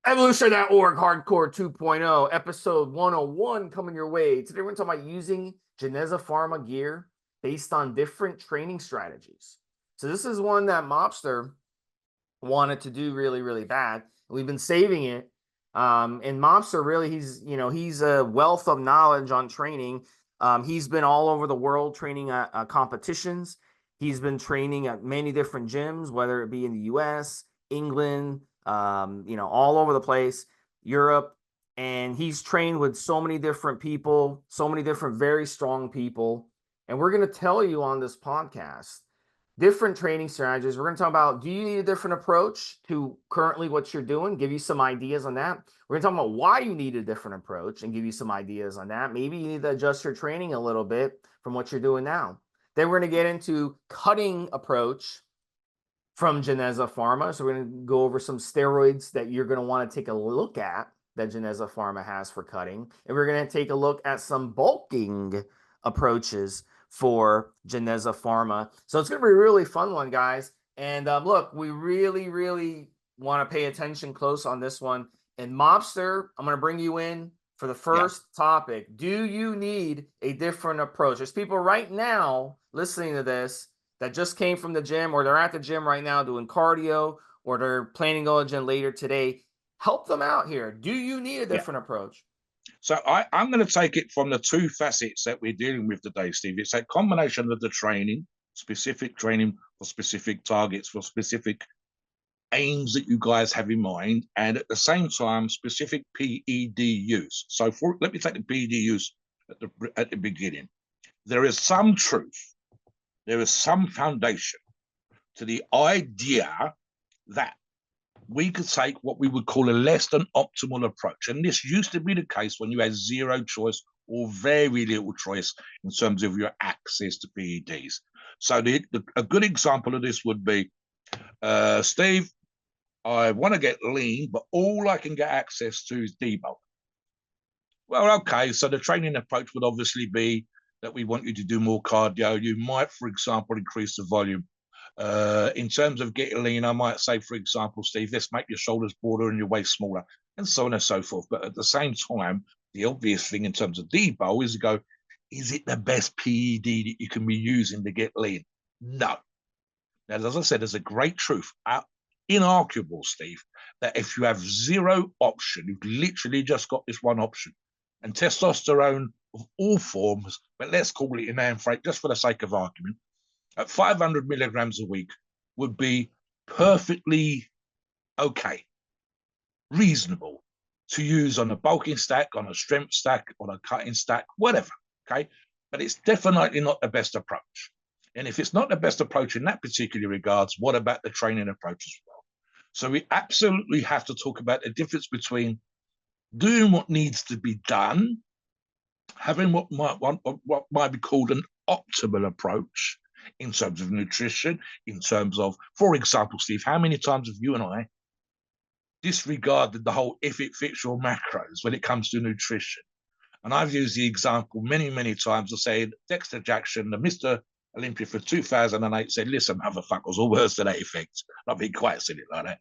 Evolutionary.org Hardcore 2.0, episode 101 coming your way. Today we're going to talk about using Geneza Pharma gear based on different training strategies. So this is one that Mobster wanted to do really, really bad. We've been saving it. And Mobster really, he's a wealth of knowledge on training. He's been all over the world training at competitions. He's been training at many different gyms, whether it be in the US, England, all over the place, Europe. And he's trained with so many different people, so many different very strong people. And we're going to tell you on this podcast different training strategies. We're going to talk about, do you need a different approach to currently what you're doing? Give you some ideas on that. We're going to talk about why you need a different approach and give you some ideas on that. Maybe you need to adjust your training a little bit from what you're doing now. Then we're going to get into cutting approach from Geneza Pharma. So we're going to go over some steroids that you're going to want to take a look at that Geneza Pharma has for cutting. And we're going to take a look at some bulking approaches for Geneza Pharma. So it's going to be a really fun one, guys. And look, we really, really want to pay attention close on this one. And Mobster, I'm going to bring you in for the first topic. Do you need a different approach? There's people right now listening to this that just came from the gym, or they're at the gym right now doing cardio, or they're planning to go to the gym later today. Help them out here. Do you need a different approach? So I'm going to take it from the two facets that we're dealing with today, Steve. It's a combination of the training, specific training for specific targets, for specific aims that you guys have in mind, and at the same time, specific PED use. So let me take the PED use at the beginning. There is some truth, there is some foundation to the idea that we could take what we would call a less than optimal approach. And this used to be the case when you had zero choice or very little choice in terms of your access to PEDs. So a good example of this would be, Steve, I want to get lean, but all I can get access to is debulk. Well, okay, so the training approach would obviously be that we want you to do more cardio. You might, for example, increase the volume. In terms of getting lean, I might say, for example, Steve, let's make your shoulders broader and your waist smaller, and so on and so forth. But at the same time, the obvious thing in terms of debulk is to go, is it the best PED that you can be using to get lean? No. Now, as I said, there's a great truth, inarguable, Steve, that if you have zero option, you've literally just got this one option, and testosterone of all forms, but let's call it in freight, just for the sake of argument, at 500 milligrams a week would be perfectly okay, reasonable to use on a bulking stack, on a strength stack, on a cutting stack, whatever, okay? But it's definitely not the best approach. And if it's not the best approach in that particular regards, what about the training approach as well? So we absolutely have to talk about the difference between doing what needs to be done, having what might be called an optimal approach in terms of nutrition, in terms of, for example, Steve, how many times have you and I disregarded the whole if it fits your macros when it comes to nutrition? And I've used the example many, many times of saying Dexter Jackson, the Mr. Olympia for 2008, said, listen, motherfuckers, or worse to that effect. Not being quite said it like that.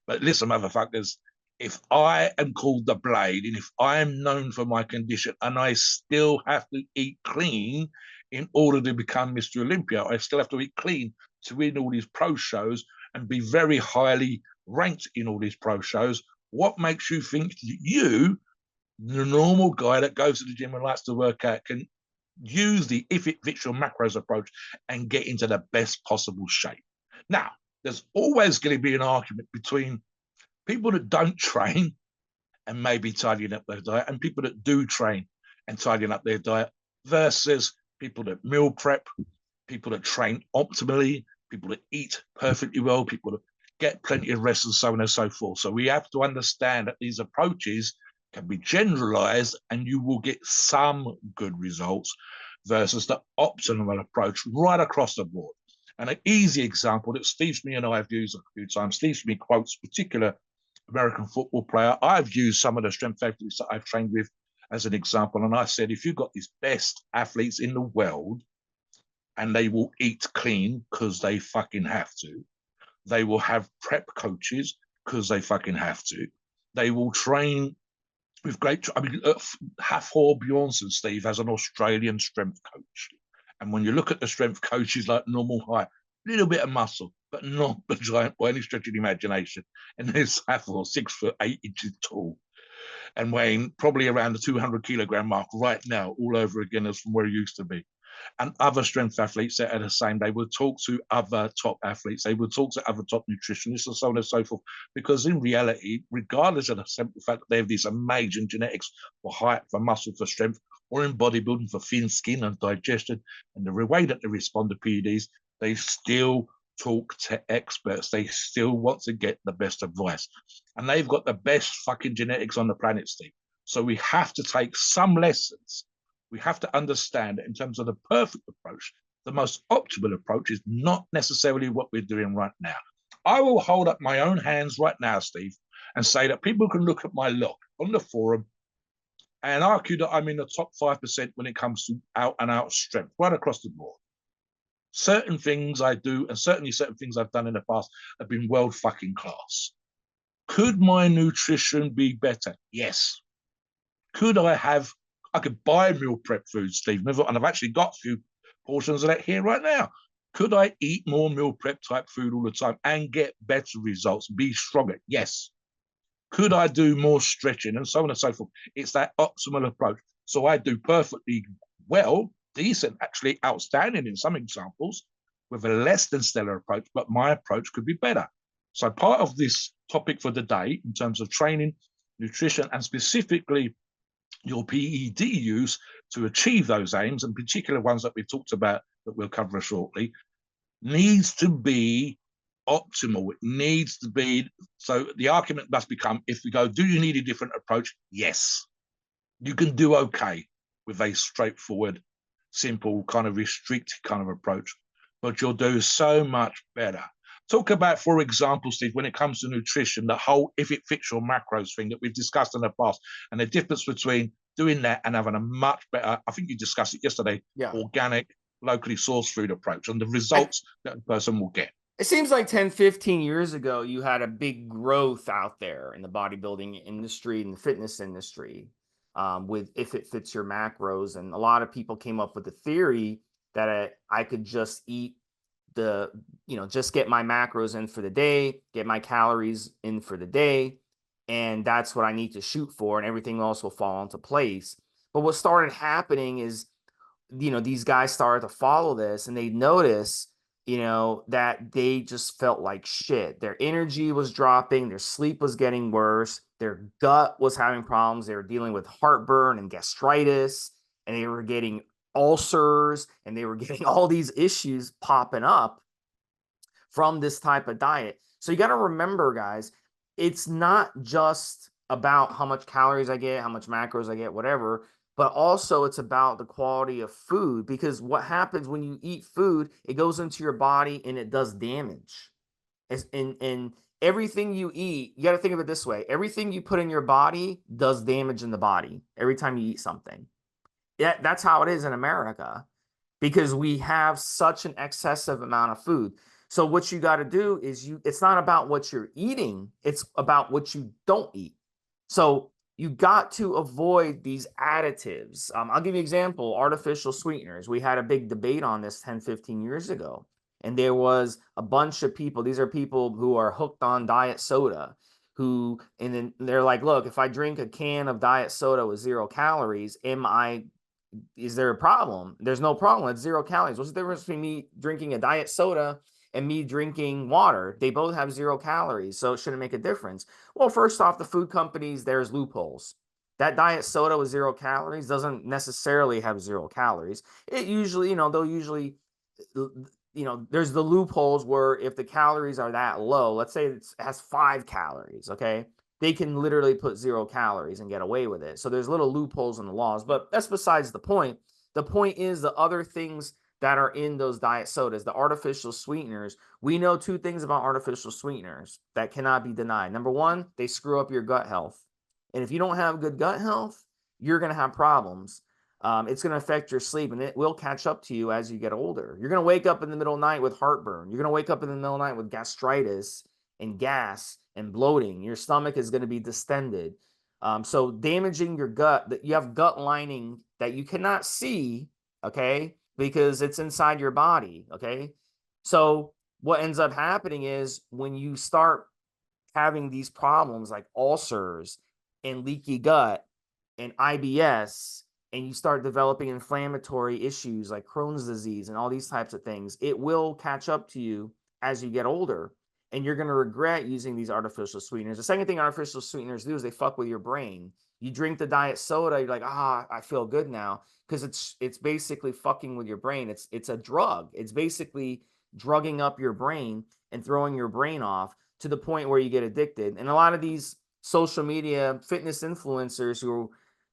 But listen, motherfuckers, if I am called the Blade and if I am known for my condition and I still have to eat clean in order to become Mr. Olympia, I still have to eat clean to win all these pro shows and be very highly ranked in all these pro shows. What makes you think that you, the normal guy that goes to the gym and likes to work out, can use the if it fits your macros approach and get into the best possible shape? Now, there's always going to be an argument between people that don't train and maybe tidying up their diet and people that do train and tidying up their diet versus people that meal prep, people that train optimally, people that eat perfectly well, people that get plenty of rest, and so on and so forth. So we have to understand that these approaches can be generalized and you will get some good results versus the optimal approach right across the board. And an easy example that Stevesmi and I have used a few times, Stevesmi quotes particular American football player. I've used some of the strength athletes that I've trained with as an example. And I said, if you've got these best athletes in the world and they will eat clean because they fucking have to, they will have prep coaches because they fucking have to, They will train with great. I mean, Hafthor Bjornsson, Steve, has an Australian strength coach, and when you look at the strength coach, he's like normal height, a little bit of muscle, but not the giant by any stretch of the imagination. And there's Hafthor, 6'8" tall, and weighing probably around the 200 kilogram mark right now, all over again as from where he used to be. And other strength athletes that are the same. They will talk to other top athletes. They will talk to other top nutritionists and so on and so forth. Because in reality, regardless of the simple fact that they have these amazing genetics for height, for muscle, for strength, or in bodybuilding for thin skin and digestion, and the way that they respond to PEDs, they still talk to experts. They still want to get the best advice. And they've got the best fucking genetics on the planet, Steve. So we have to take some lessons. We have to understand that in terms of the perfect approach, the most optimal approach is not necessarily what we're doing right now. I will hold up my own hands right now, Steve, and say that people can look at my log on the forum and argue that I'm in the top 5% when it comes to out and out strength, right across the board. Certain things I do, and certainly certain things I've done in the past, have been world fucking class. Could my nutrition be better? Yes. Could I could buy meal prep food, Steve, and I've actually got a few portions of that here right now. Could I eat more meal prep type food all the time and get better results, be stronger? Yes. Could I do more stretching and so on and so forth? It's that optimal approach. So I do perfectly well, decent, actually outstanding in some examples, with a less than stellar approach, but my approach could be better. So part of this topic for the day, in terms of training, nutrition, and specifically your PED use to achieve those aims, and particular ones that we've talked about that we'll cover shortly, needs to be optimal. It needs to be, so the argument must become, if we go, do you need a different approach? Yes. You can do okay with a straightforward, simple, kind of restricted kind of approach, but you'll do so much better. Talk about, for example, Steve, when it comes to nutrition, the whole if it fits your macros thing that we've discussed in the past, and the difference between doing that and having a much better, I think you discussed it yesterday, organic, locally sourced food approach and the results that a person will get. It seems like 10, 15 years ago, you had a big growth out there in the bodybuilding industry and the fitness industry with if it fits your macros. And a lot of people came up with the theory that I could just eat just get my macros in for the day, get my calories in for the day. And that's what I need to shoot for. And everything else will fall into place. But what started happening is, these guys started to follow this and they notice, that they just felt like shit. Their energy was dropping. Their sleep was getting worse. Their gut was having problems. They were dealing with heartburn and gastritis, and they were getting ulcers, and they were getting all these issues popping up from this type of diet. So you got to remember, guys, it's not just about how much calories I get, how much macros I get, whatever, but also it's about the quality of food, because what happens when you eat food, it goes into your body and it does damage. And everything you eat, you got to think of it this way. Everything you put in your body does damage in the body every time you eat something. Yeah, that's how it is in America, because we have such an excessive amount of food. So what you got to do is it's not about what you're eating, it's about what you don't eat. So you got to avoid these additives. I'll give you an example, artificial sweeteners. We had a big debate on this 10, 15 years ago. And there was a bunch of people, these are people who are hooked on diet soda, and then they're like, look, if I drink a can of diet soda with 0 calories, is there a problem? There's no problem. It's 0 calories. What's the difference between me drinking a diet soda and me drinking water? They both have 0 calories, so it shouldn't make a difference. Well, first off, the food companies, there's loopholes. That diet soda with 0 calories doesn't necessarily have 0 calories. It usually, there's the loopholes where if the calories are that low, let's say it has 5 calories, okay? They can literally put 0 calories and get away with it. So there's little loopholes in the laws, but that's besides the point. The point is the other things that are in those diet sodas, the artificial sweeteners. We know 2 things about artificial sweeteners that cannot be denied. Number 1, they screw up your gut health. And if you don't have good gut health, you're going to have problems. It's going to affect your sleep, and it will catch up to you as you get older. You're going to wake up in the middle of the night with heartburn. You're going to wake up in the middle of the night with gastritis and gas and bloating. Your stomach is going to be distended. So damaging your gut, that you have gut lining that you cannot see, okay, because it's inside your body, okay. So what ends up happening is when you start having these problems like ulcers and leaky gut and IBS, and you start developing inflammatory issues like Crohn's disease and all these types of things, it will catch up to you as you get older. And you're going to regret using these artificial sweeteners. The second thing artificial sweeteners do is they fuck with your brain. You drink the diet soda, you're like, I feel good now, because it's basically fucking with your brain. It's a drug. It's basically drugging up your brain and throwing your brain off to the point where you get addicted. And a lot of these social media fitness influencers who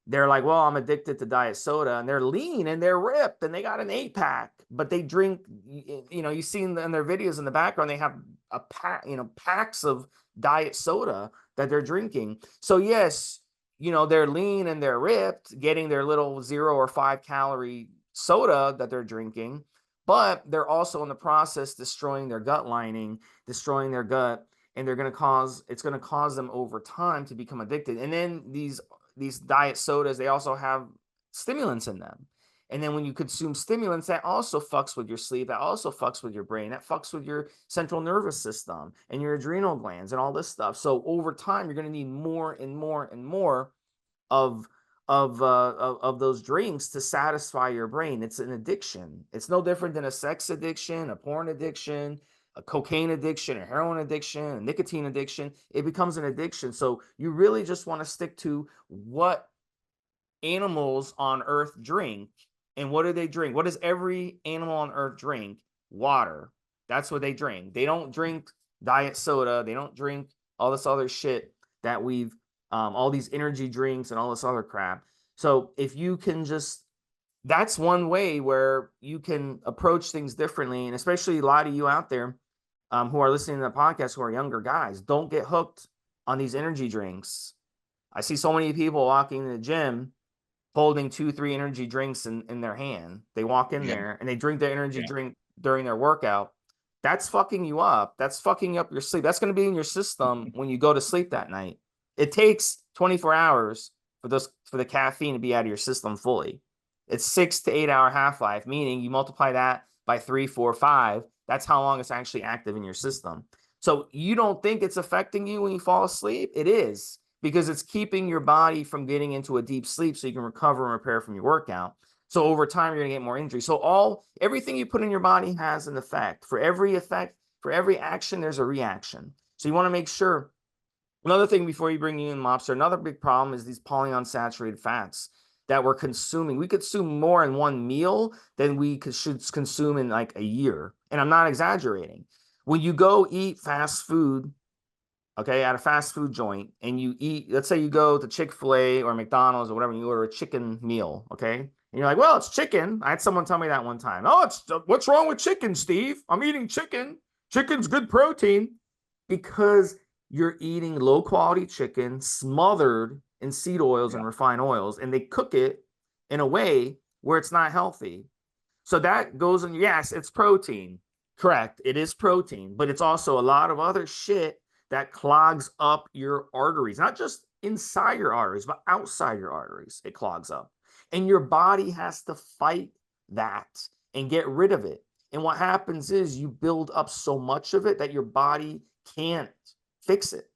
they're like, well, I'm addicted to diet soda, and they're lean and they're ripped and they got an 8-pack, but they drink, you see in their videos in the background, they have a pack, packs of diet soda that they're drinking. So yes, they're lean and they're ripped, getting their little 0 or 5 calorie soda that they're drinking, but they're also in the process destroying their gut lining, destroying their gut, and it's going to cause them over time to become addicted. And then these diet sodas, they also have stimulants in them. And then when you consume stimulants, that also fucks with your sleep, that also fucks with your brain, that fucks with your central nervous system and your adrenal glands and all this stuff. So over time, you're going to need more and more and more of of those drinks to satisfy your brain. It's an addiction. It's no different than a sex addiction, a porn addiction, a cocaine addiction, a heroin addiction, a nicotine addiction. It becomes an addiction. So you really just want to stick to what animals on earth drink. And what do they drink? What does every animal on earth drink? Water. That's what they drink. They don't drink diet soda. They don't drink all this other shit that we've all these energy drinks and all this other crap. So if you can just, that's one way where you can approach things differently. And especially a lot of you out there who are listening to the podcast who are younger guys, don't get hooked on these energy drinks. I see so many people walking in the gym holding 2-3 energy drinks in their hand. They walk in there and they drink their energy drink during their workout. That's fucking you up. That's fucking up your sleep. That's going to be in your system when you go to sleep that night. It takes 24 hours for the caffeine to be out of your system fully. It's 6 to 8 hour half-life, meaning you multiply that by 3, 4, 5. That's how long it's actually active in your system. So you don't think it's affecting you when you fall asleep? It is, because it's keeping your body from getting into a deep sleep so you can recover and repair from your workout. So over time, you're going to get more injury. So everything you put in your body has an effect. For every action, there's a reaction. So you want to make sure. Another thing before you bring in Mobster, another big problem is these polyunsaturated fats that we're consuming. We consume more in one meal than we should consume in like a year. And I'm not exaggerating. When you go eat fast food, okay, at a fast food joint, and you eat, let's say you go to Chick-fil-A or McDonald's or whatever, and you order a chicken meal, okay? And you're like, well, it's chicken. I had someone tell me that one time. Oh, what's wrong with chicken, Steve? I'm eating chicken. Chicken's good protein. Because you're eating low quality chicken smothered in seed oils and refined oils, and they cook it in a way where it's not healthy. So that goes in, yes, it's protein. Correct. It is protein, but it's also a lot of other shit that clogs up your arteries, not just inside your arteries, but outside your arteries. It clogs up. And your body has to fight that and get rid of it. And what happens is you build up so much of it that your body can't fix it.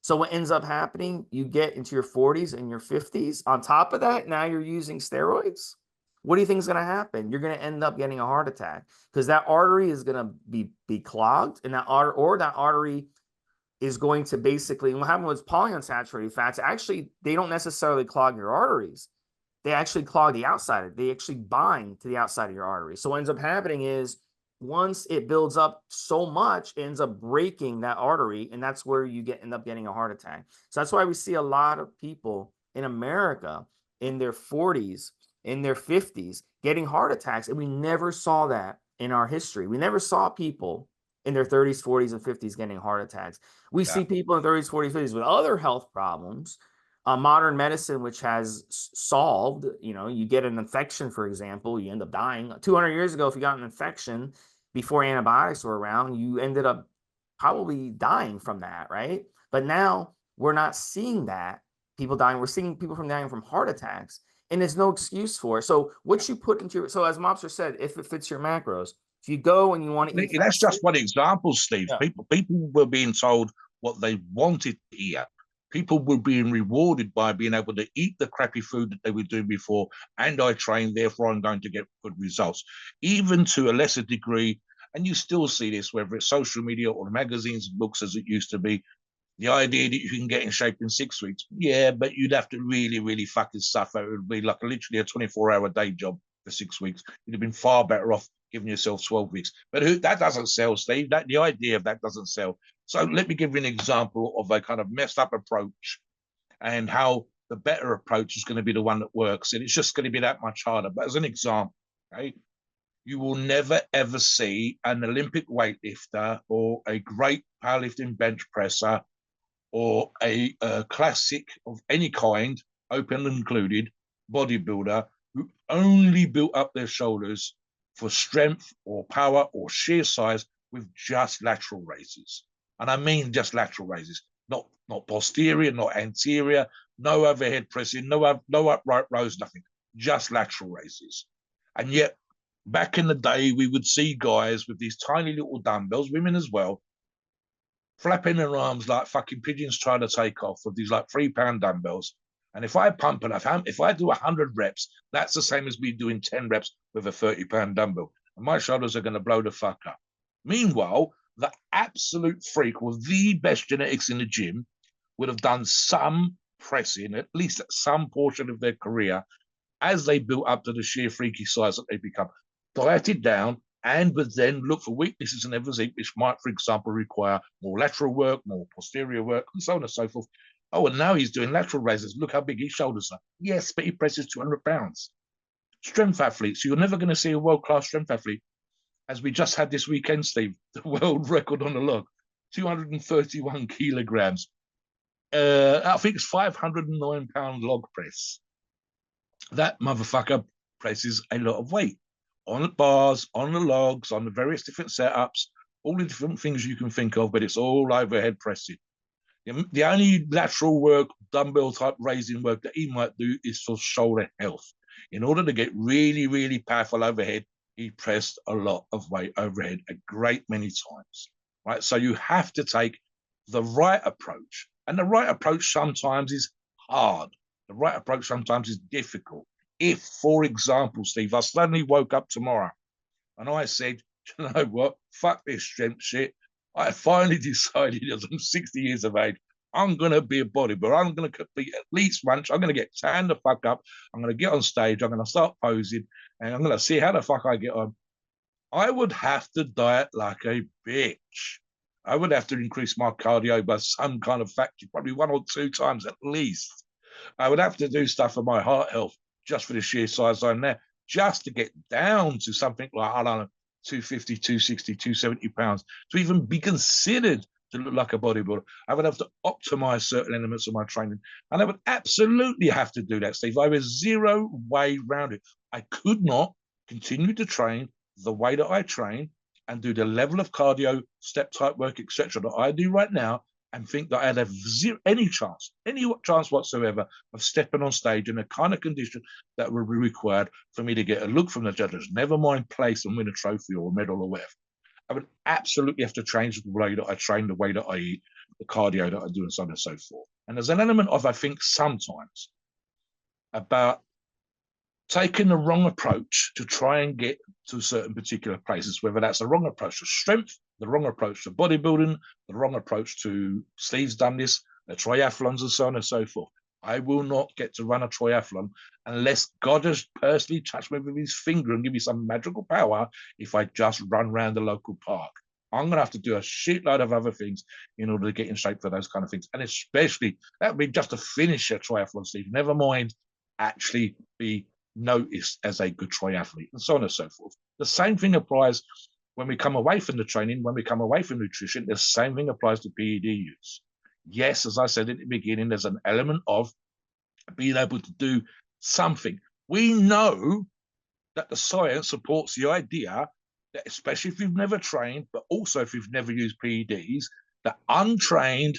So what ends up happening, you get into your 40s and your 50s. On top of that, now you're using steroids. What do you think is going to happen? You're going to end up getting a heart attack because that artery is going to be clogged, and that artery is going to basically, what happens with polyunsaturated fats, actually, they don't necessarily clog your arteries. They actually clog the outside. They actually bind to the outside of your arteries. So what ends up happening is once it builds up so much, it ends up breaking that artery, and that's where you end up getting a heart attack. So that's why we see a lot of people in America in their 40s, in their 50s, getting heart attacks, and we never saw that in our history. We never saw people in their 30s, 40s, and 50s getting heart attacks. We see people in 30s, 40s, 50s with other health problems. Modern medicine, which has solved, you get an infection, for example, you end up dying. 200 years ago, if you got an infection before antibiotics were around, you ended up probably dying from that, right? But now we're not seeing that people dying. We're seeing people dying from heart attacks, and there's no excuse for it. So what you put into your, so as Mobster said, if it fits your macros, if you go and you want to eat That's fat, just one example, Steve. yeah. People were being told what they wanted to hear. People were being rewarded by being able to eat the crappy food that they were doing before. And I trained, therefore I'm going to get good results, even to a lesser degree. And you still see this, whether it's social media or magazines, books, as it used to be. The idea that you can get in shape in 6 weeks, yeah, but you'd have to really, really fucking suffer. It would be like literally a 24-hour day job for 6 weeks. You'd have been far better off giving yourself 12 weeks. But that doesn't sell, Steve. The idea of that doesn't sell. So let me give you an example of a kind of messed up approach and how the better approach is going to be the one that works. And it's just going to be that much harder. But as an example, okay, you will never ever see an Olympic weightlifter or a great powerlifting bench presser or a classic of any kind, open included, bodybuilder who only built up their shoulders for strength or power or sheer size with just lateral raises. And I mean just lateral raises, not posterior, not anterior, no overhead pressing, no upright rows, nothing, just lateral raises. And yet, back in the day, we would see guys with these tiny little dumbbells, women as well, flapping their arms like fucking pigeons trying to take off with these like 3 pound dumbbells. And if I pump enough, if I do 100 reps, that's the same as me doing 10 reps with a 30-pound dumbbell. And my shoulders are going to blow the fuck up. Meanwhile, the absolute freak with the best genetics in the gym would have done some pressing, at least at some portion of their career, as they built up to the sheer freaky size that they become, dieted down, and would then look for weaknesses in their physique, which might, for example, require more lateral work, more posterior work, and so on and so forth. Oh, and now he's doing lateral raises. Look how big his shoulders are. Yes, but he presses 200 pounds. Strength athletes. You're never going to see a world-class strength athlete, as we just had this weekend, Steve, the world record on the log, 231 kilograms. I think it's 509-pound log press. That motherfucker presses a lot of weight on the bars, on the logs, on the various different setups, all the different things you can think of, but it's all overhead pressing. The only lateral work, dumbbell type raising work that he might do is for shoulder health. In order to get really, really powerful overhead, he pressed a lot of weight overhead a great many times, right? So you have to take the right approach. And the right approach sometimes is hard. The right approach sometimes is difficult. If, for example, Steve, I suddenly woke up tomorrow and I said, you know what, fuck this strength shit. I finally decided as I'm 60 years of age, I'm going to be a bodybuilder. I'm going to compete at least once. I'm going to get tanned the fuck up. I'm going to get on stage. I'm going to start posing and I'm going to see how the fuck I get on. I would have to diet like a bitch. I would have to increase my cardio by some kind of factor, probably 1 or 2 times at least. I would have to do stuff for my heart health just for the sheer size I'm there, just to get down to something like, I don't know, 250, 260, 270 pounds to even be considered to look like a bodybuilder. I would have to optimize certain elements of my training. And I would absolutely have to do that, Steve. I was zero way around it. I could not continue to train the way that I train and do the level of cardio, step type work, etc. that I do right now and think that I'd have any chance whatsoever of stepping on stage in the kind of condition that would be required for me to get a look from the judges, never mind place and win a trophy or a medal or whatever. I would absolutely have to change the way that I train, the way that I eat, the cardio that I do, and so on and so forth. And there's an element of, I think, sometimes about taking the wrong approach to try and get to certain particular places, whether that's the wrong approach to strength, the wrong approach to bodybuilding, the wrong approach to Steve's done this, the triathlons and so on and so forth. I will not get to run a triathlon unless God has personally touched me with his finger and give me some magical power if I just run around the local park. I'm going to have to do a shitload of other things in order to get in shape for those kind of things. And especially, that would be just to finish a triathlon, Steve. Never mind actually be noticed as a good triathlete, and so on and so forth. The same thing applies when we come away from the training, when we come away from nutrition. The same thing applies to PED use. Yes, as I said at the beginning, there's an element of being able to do something. We know that the science supports the idea that, especially if you've never trained, but also if you've never used PEDs, that untrained,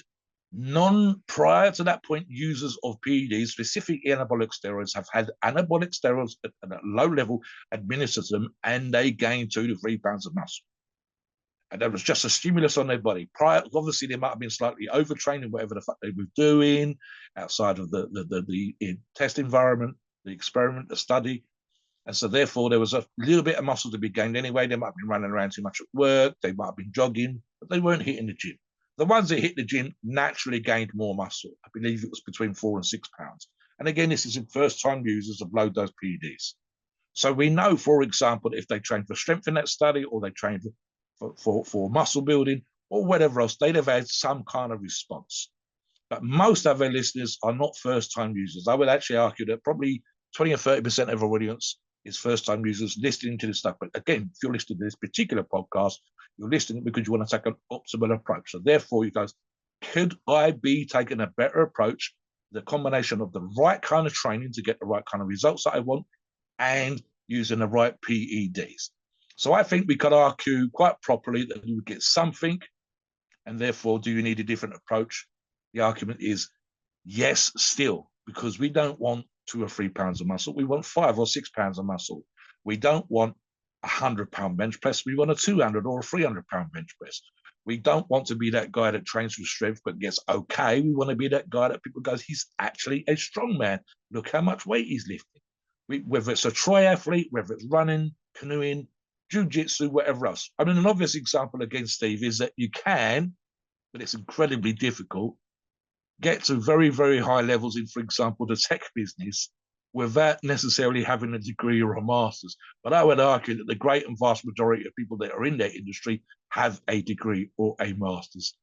prior to that point, users of PEDs, specifically anabolic steroids, have had anabolic steroids at a low level administered to them, and they gain 2 to 3 pounds of muscle. And that was just a stimulus on their body. Prior, obviously, they might have been slightly overtrained in whatever the fuck they were doing outside of the test environment, the experiment, the study. And so therefore, there was a little bit of muscle to be gained anyway. They might have been running around too much at work. They might have been jogging, but they weren't hitting the gym. The ones that hit the gym naturally gained more muscle. I believe it was between 4 and 6 pounds. And again, this is in first-time users of low-dose PEDs. So we know, for example, if they trained for strength in that study, or they trained for muscle building, or whatever else, they'd have had some kind of response. But most of our listeners are not first-time users. I would actually argue that probably 20 or 30% of our audience is first-time users listening to this stuff. But again, if you're listening to this particular podcast, you're listening because you want to take an optimal approach. So therefore, you guys, could I be taking a better approach, the combination of the right kind of training to get the right kind of results that I want, and using the right PEDs? So I think we could argue quite properly that you would get something, and therefore, do you need a different approach? The argument is yes, still, because we don't want 2 or 3 pounds of muscle. We want 5 or 6 pounds of muscle. We don't want a 100-pound bench press. We want a 200 or a 300-pound bench press. We don't want to be that guy that trains for strength but gets okay. We want to be that guy that people go, he's actually a strong man. Look how much weight he's lifting. Whether it's a triathlete, whether it's running, canoeing, jiu-jitsu, whatever else. I mean, an obvious example again, Steve, is that you can, but it's incredibly difficult, get to very, very high levels in, for example, the tech business without necessarily having a degree or a master's. But I would argue that the great and vast majority of people that are in that industry have a degree or a master's.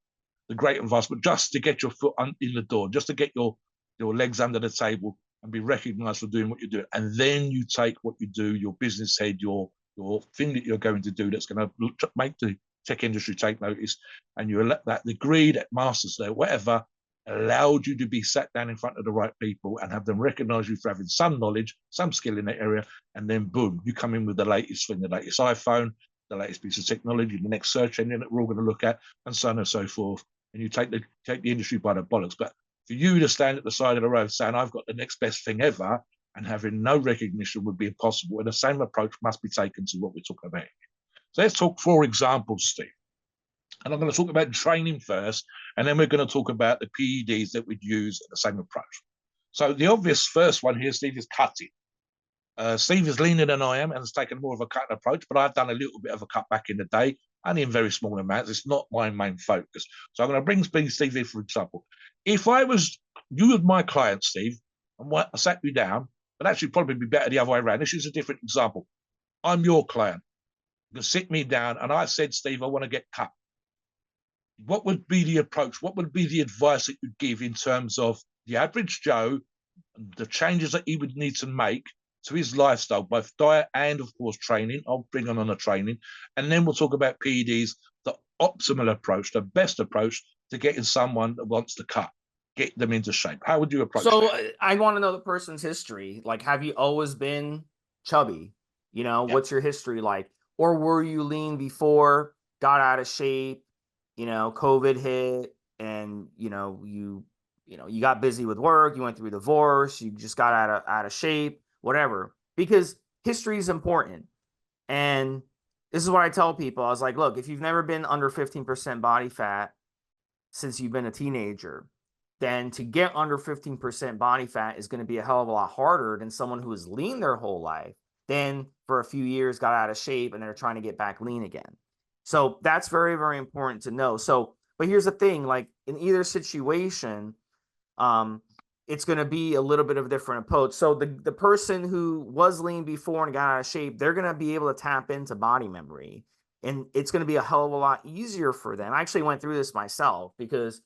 The great and vast, but just to get your foot in the door, just to get your legs under the table and be recognized for doing what you're doing. And then you take what you do, your business head, your thing that you're going to do that's going to make the tech industry take notice, and you let that degree, that master's there, whatever, allowed you to be sat down in front of the right people and have them recognize you for having some knowledge, some skill in that area, and then boom, you come in with the latest thing, the latest iPhone, the latest piece of technology, the next search engine that we're all going to look at, and so on and so forth. And you take the industry by the bollocks. But for you to stand at the side of the road saying, I've got the next best thing ever, and having no recognition would be impossible. And the same approach must be taken to what we're talking about. So let's talk 4 examples, Steve. And I'm going to talk about training first, and then we're going to talk about the PEDs that we'd use at the same approach. So the obvious first one here, Steve, is cutting. Steve is leaner than I am and has taken more of a cutting approach, but I've done a little bit of a cut back in the day, only in very small amounts. It's not my main focus. So I'm going to bring Steve in, for example. If you were my client, Steve, and I sat you down, but actually probably be better the other way around. This is a different example. I'm your client. You can sit me down, and I said, Steve, I want to get cut. What would be the approach? What would be the advice that you'd give in terms of the average Joe, the changes that he would need to make to his lifestyle, both diet and, of course, training? I'll bring on the training. And then we'll talk about PEDs, the optimal approach, the best approach to getting someone that wants to cut, get them into shape. How would you approach that? I want to know the person's history. Like, have you always been chubby? What's your history like? Or were you lean before, got out of shape, COVID hit, and you got busy with work, you went through a divorce, you just got out of shape, whatever. Because history is important. And this is what I tell people. I was like, look, if you've never been under 15% body fat since you've been a teenager, then to get under 15% body fat is going to be a hell of a lot harder than someone who is lean their whole life, then for a few years got out of shape and they're trying to get back lean again. So that's very, very important to know. So, but here's the thing, like in either situation, it's going to be a little bit of a different approach. So the person who was lean before and got out of shape, they're going to be able to tap into body memory, and it's going to be a hell of a lot easier for them. I actually went through this myself because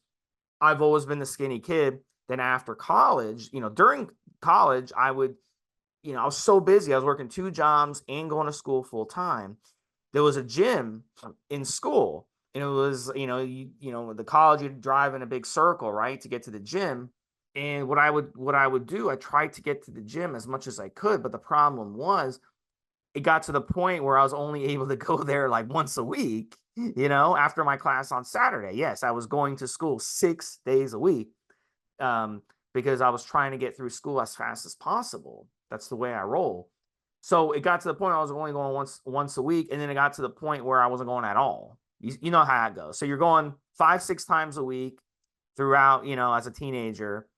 I've always been the skinny kid. Then after college, during college, I would, I was so busy. I was working 2 jobs and going to school full time. There was a gym in school, and it was, the college, you'd drive in a big circle, right, to get to the gym. And what I would do, I tried to get to the gym as much as I could, but the problem was, it got to the point where I was only able to go there like once a week, after my class on Saturday. Yes, I was going to school 6 days a week, because I was trying to get through school as fast as possible. That's the way I roll. So it got to the point I was only going once a week, and then it got to the point where I wasn't going at all. You know how it goes. So you're going 5-6 times a week throughout, as a teenager,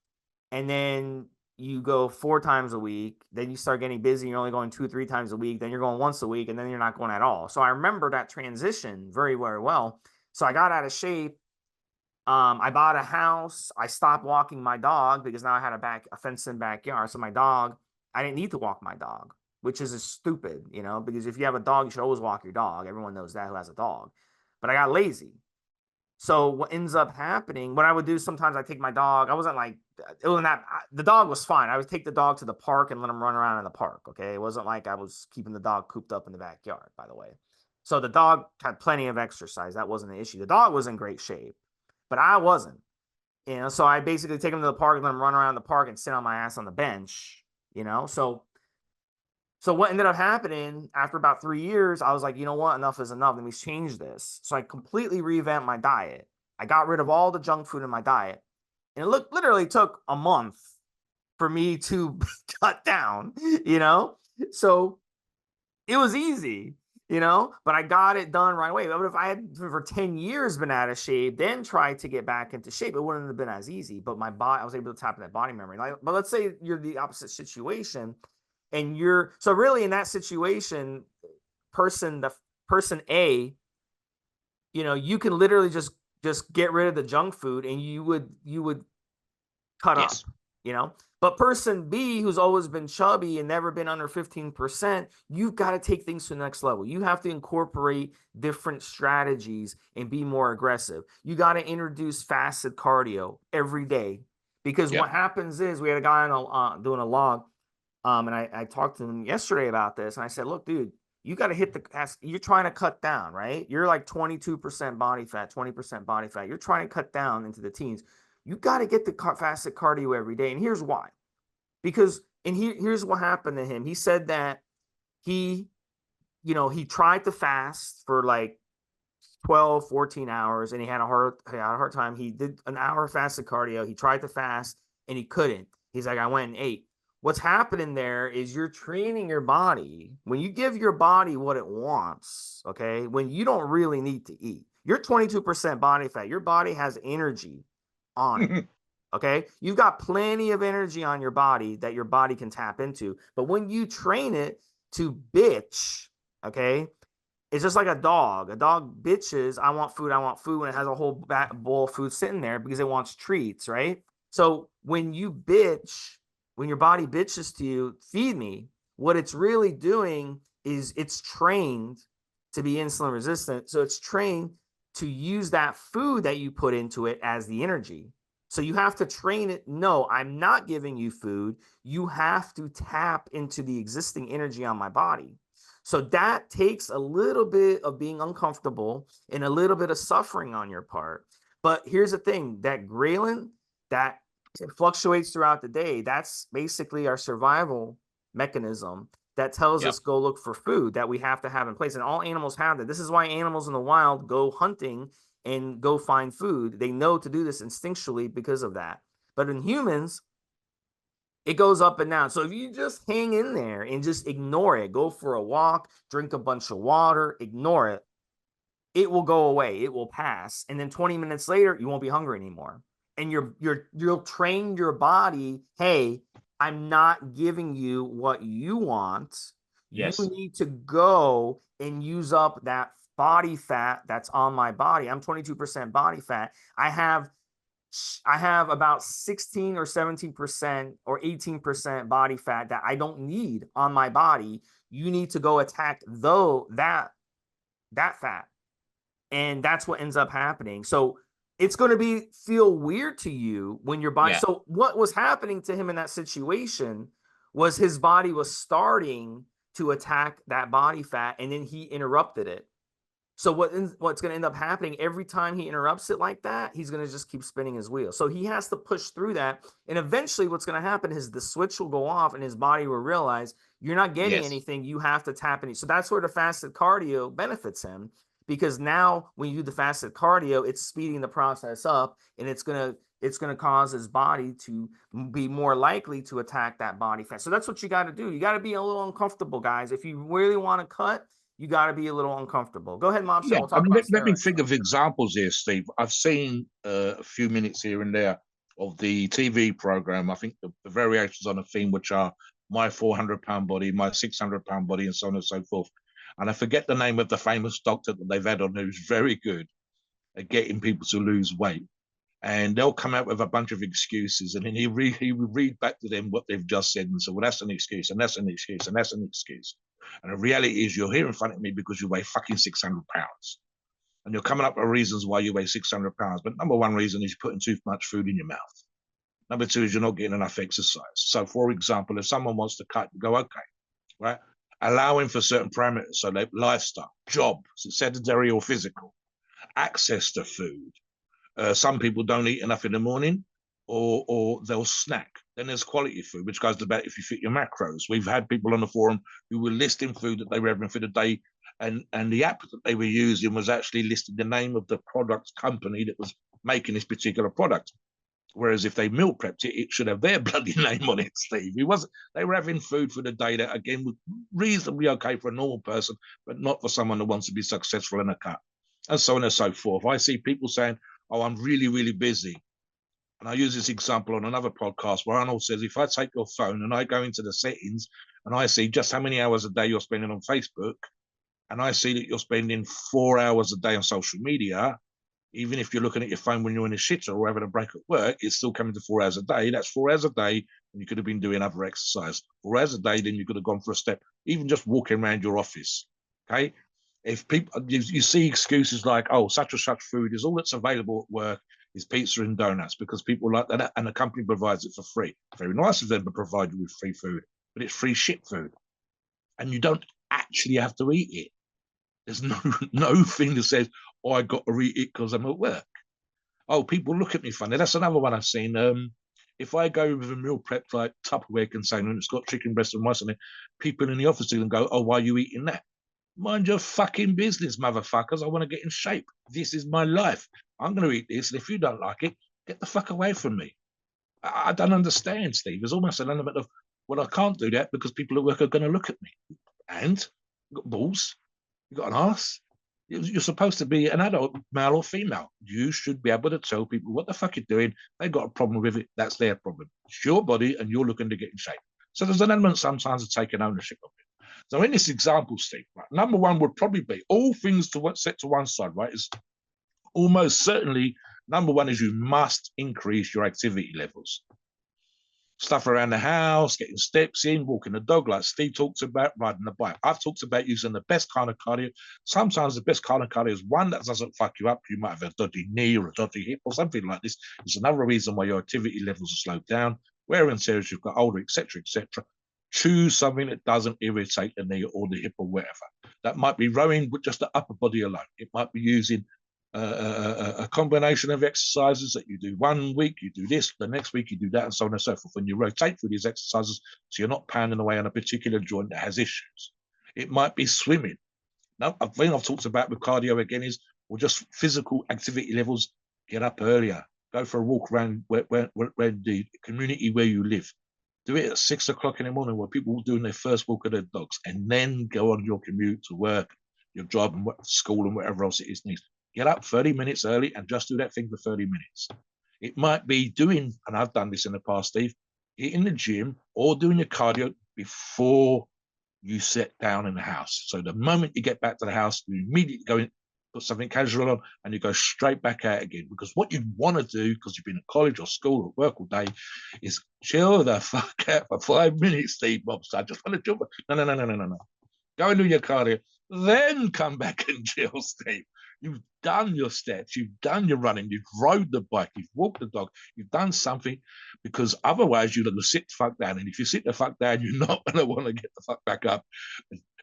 and then you go 4 times a week. Then you start getting busy. You're only going 2-3 times a week. Then you're going once a week, and then you're not going at all. So I remember that transition very, very well. So I got out of shape. I bought a house. I stopped walking my dog because now I had a fenced-in backyard. So my dog, I didn't need to walk my dog, which is stupid, because if you have a dog, you should always walk your dog. Everyone knows that who has a dog. But I got lazy. So what ends up happening, what I would do sometimes, I take my dog. The dog was fine. I would take the dog to the park and let him run around in the park. Okay. It wasn't like I was keeping the dog cooped up in the backyard, by the way. So the dog had plenty of exercise. That wasn't an issue. The dog was in great shape, but I wasn't, so I basically take him to the park and let him run around the park and sit on my ass on the bench, so what ended up happening after about 3 years, I was like, you know what? Enough is enough. Let me change this. So I completely revamped my diet. I got rid of all the junk food in my diet. And it literally took a month for me to cut down, So it was easy, but I got it done right away. But if I had for 10 years been out of shape, then tried to get back into shape, it wouldn't have been as easy. But I was able to tap into that body memory. But let's say you're the opposite situation. And so really in that situation, person A, you can literally just get rid of the junk food and you would cut up, but person B, who's always been chubby and never been under 15%, you've got to take things to the next level. You have to incorporate different strategies and be more aggressive. You got to introduce fasted cardio every day, because what happens is, we had a guy doing a log. And I talked to him yesterday about this, and I said, look, dude, you got to hit you're trying to cut down, right? You're like 22% body fat, 20% body fat. You're trying to cut down into the teens. You got to get the fasted cardio every day. And here's why. Here's what happened to him. He said that he tried to fast for like 12, 14 hours, and he had a hard time. He did an hour fasted cardio. He tried to fast and he couldn't. He's like, I went and ate. What's happening there is you're training your body. When you give your body what it wants, okay, when you don't really need to eat, you're 22% body fat. Your body has energy on it, okay? You've got plenty of energy on your body that your body can tap into. But when you train it to bitch, okay, it's just like a dog. A dog bitches, I want food, when it has a whole bowl of food sitting there because it wants treats, right? So when you bitch, when your body bitches to you, feed me, what it's really doing is it's trained to be insulin resistant. So it's trained to use that food that you put into it as the energy. So you have to train it. No, I'm not giving you food. You have to tap into the existing energy on my body. So that takes a little bit of being uncomfortable and a little bit of suffering on your part. But here's the thing, that ghrelin, that it fluctuates throughout the day. That's basically our survival mechanism that tells us go look for food that we have to have in place. And all animals have that. This is why animals in the wild go hunting and go find food. They know to do this instinctually because of that. But in humans, it goes up and down. So if you just hang in there and just ignore it, go for a walk, drink a bunch of water, ignore it, it will go away. It will pass. And then 20 minutes later, you won't be hungry anymore. And you'll train your body, hey, I'm not giving you what you want. Yes. You need to go and use up that body fat that's on my body. I'm 22% body fat. I have about 16 or 17% or 18% body fat that I don't need on my body. You need to go attack that fat. And that's what ends up happening. So it's going to feel weird to you when your body. So what was happening to him in that situation was his body was starting to attack that body fat, and then he interrupted it. So what's going to end up happening every time he interrupts it like that, he's going to just keep spinning his wheel. So he has to push through that. And eventually what's going to happen is the switch will go off and his body will realize you're not getting anything. You have to tap in. So that's where the fasted cardio benefits him, because now when you do the fasted cardio, it's speeding the process up, and it's gonna cause his body to be more likely to attack that body fat. So that's what you got to do. You got to be a little uncomfortable, guys. If you really want to cut, you got to be a little uncomfortable. Go ahead, Mobster. Yeah, We'll I talk mean, about let me steroids. think of examples here, Steve. I've seen a few minutes here and there of the TV program. I think the variations on a theme, which are my 400-pound body, my 600-pound body, and so on and so forth. And I forget the name of the famous doctor that they've had on who's very good at getting people to lose weight. And they'll come out with a bunch of excuses, and then he will read back to them what they've just said and say, well, that's an excuse, and that's an excuse, and that's an excuse. And the reality is, you're here in front of me because you weigh fucking 600 pounds. And you're coming up with reasons why you weigh 600 pounds. But number one reason is you're putting too much food in your mouth. Number two is you're not getting enough exercise. So, for example, if someone wants to cut, you go, okay, right? Allowing for certain parameters. So, like lifestyle, job, sedentary or physical, access to food. Some people don't eat enough in the morning, or they'll snack. Then there's quality food, which goes about if you fit your macros. We've had people on the forum who were listing food that they were having for the day, and the app that they were using was actually listing the name of the product company that was making this particular product. Whereas if they meal prepped it, it should have their bloody name on it, Steve. It wasn't. They were having food for the day that, again, was reasonably okay for a normal person, but not for someone who wants to be successful in a cut, and so on and so forth. I see people saying, oh, I'm really, really busy. And I use this example on another podcast where Arnold says, if I take your phone and I go into the settings and I see just how many hours a day you're spending on Facebook, and I see that you're spending 4 hours a day on social media, even if you're looking at your phone when you're in a shitter or having a break at work, it's still coming to 4 hours a day. That's 4 hours a day, and you could have been doing other exercise. 4 hours a day, then you could have gone for a step, even just walking around your office. Okay. If people, you see excuses like, oh, such and such food is all that's available at work is pizza and donuts because people like that, and the company provides it for free. Very nice of them to provide you with free food, but it's free shit food, and you don't actually have to eat it. There's no thing that says, oh, I got to eat it because I'm at work. Oh, people look at me funny. That's another one I've seen. If I go with a meal prep like Tupperware container and it's got chicken breast and rice in it, people in the office will go, oh, why are you eating that? Mind your fucking business, motherfuckers. I want to get in shape. This is my life. I'm going to eat this. And if you don't like it, get the fuck away from me. I don't understand, Steve. There's almost an element of, well, I can't do that because people at work are going to look at me. And you've got balls. You've got an ass. You're supposed to be an adult, male or female. You should be able to tell people what the fuck you're doing. They've got a problem with it. That's their problem. It's your body and you're looking to get in shape. So there's an element sometimes of taking ownership of it. So in this example, Steve, right, number one would probably be all things to what set to one side, right? Is almost certainly number one is you must increase your activity levels. Stuff around the house, getting steps in, walking the dog, like Steve talks about, riding the bike. I've talked about using the best kind of cardio. Sometimes the best kind of cardio is one that doesn't fuck you up. You might have a dodgy knee or a dodgy hip or something like this. It's another reason why your activity levels are slowed down. Wear and tear as you've got older, etc., etc. Choose something that doesn't irritate the knee or the hip or whatever. That might be rowing with just the upper body alone. It might be using a combination of exercises that you do one week, you do this, the next week you do that, and so on and so forth. When you rotate through these exercises, so you're not pounding away on a particular joint that has issues. It might be swimming. Now, a thing I've talked about with cardio again is, well, just physical activity levels. Get up earlier, go for a walk around where the community where you live. Do it at 6 o'clock in the morning where people are doing their first walk of their dogs, and then go on your commute to work, your job, and school, and whatever else it is needs. Get up 30 minutes early and just do that thing for 30 minutes. It might be doing, and I've done this in the past, Steve, hitting the gym or doing your cardio before you sit down in the house. So the moment you get back to the house, you immediately go in, put something casual on, and you go straight back out again. Because what you want to do, because you've been at college or school or work all day, is chill the fuck out for 5 minutes, Steve Mobster. I just want to jump. No. Go and do your cardio, then come back and chill, Steve. You've done your steps, you've done your running, you've rode the bike, you've walked the dog, you've done something, because otherwise you're going to sit the fuck down. And if you sit the fuck down, you're not going to want to get the fuck back up.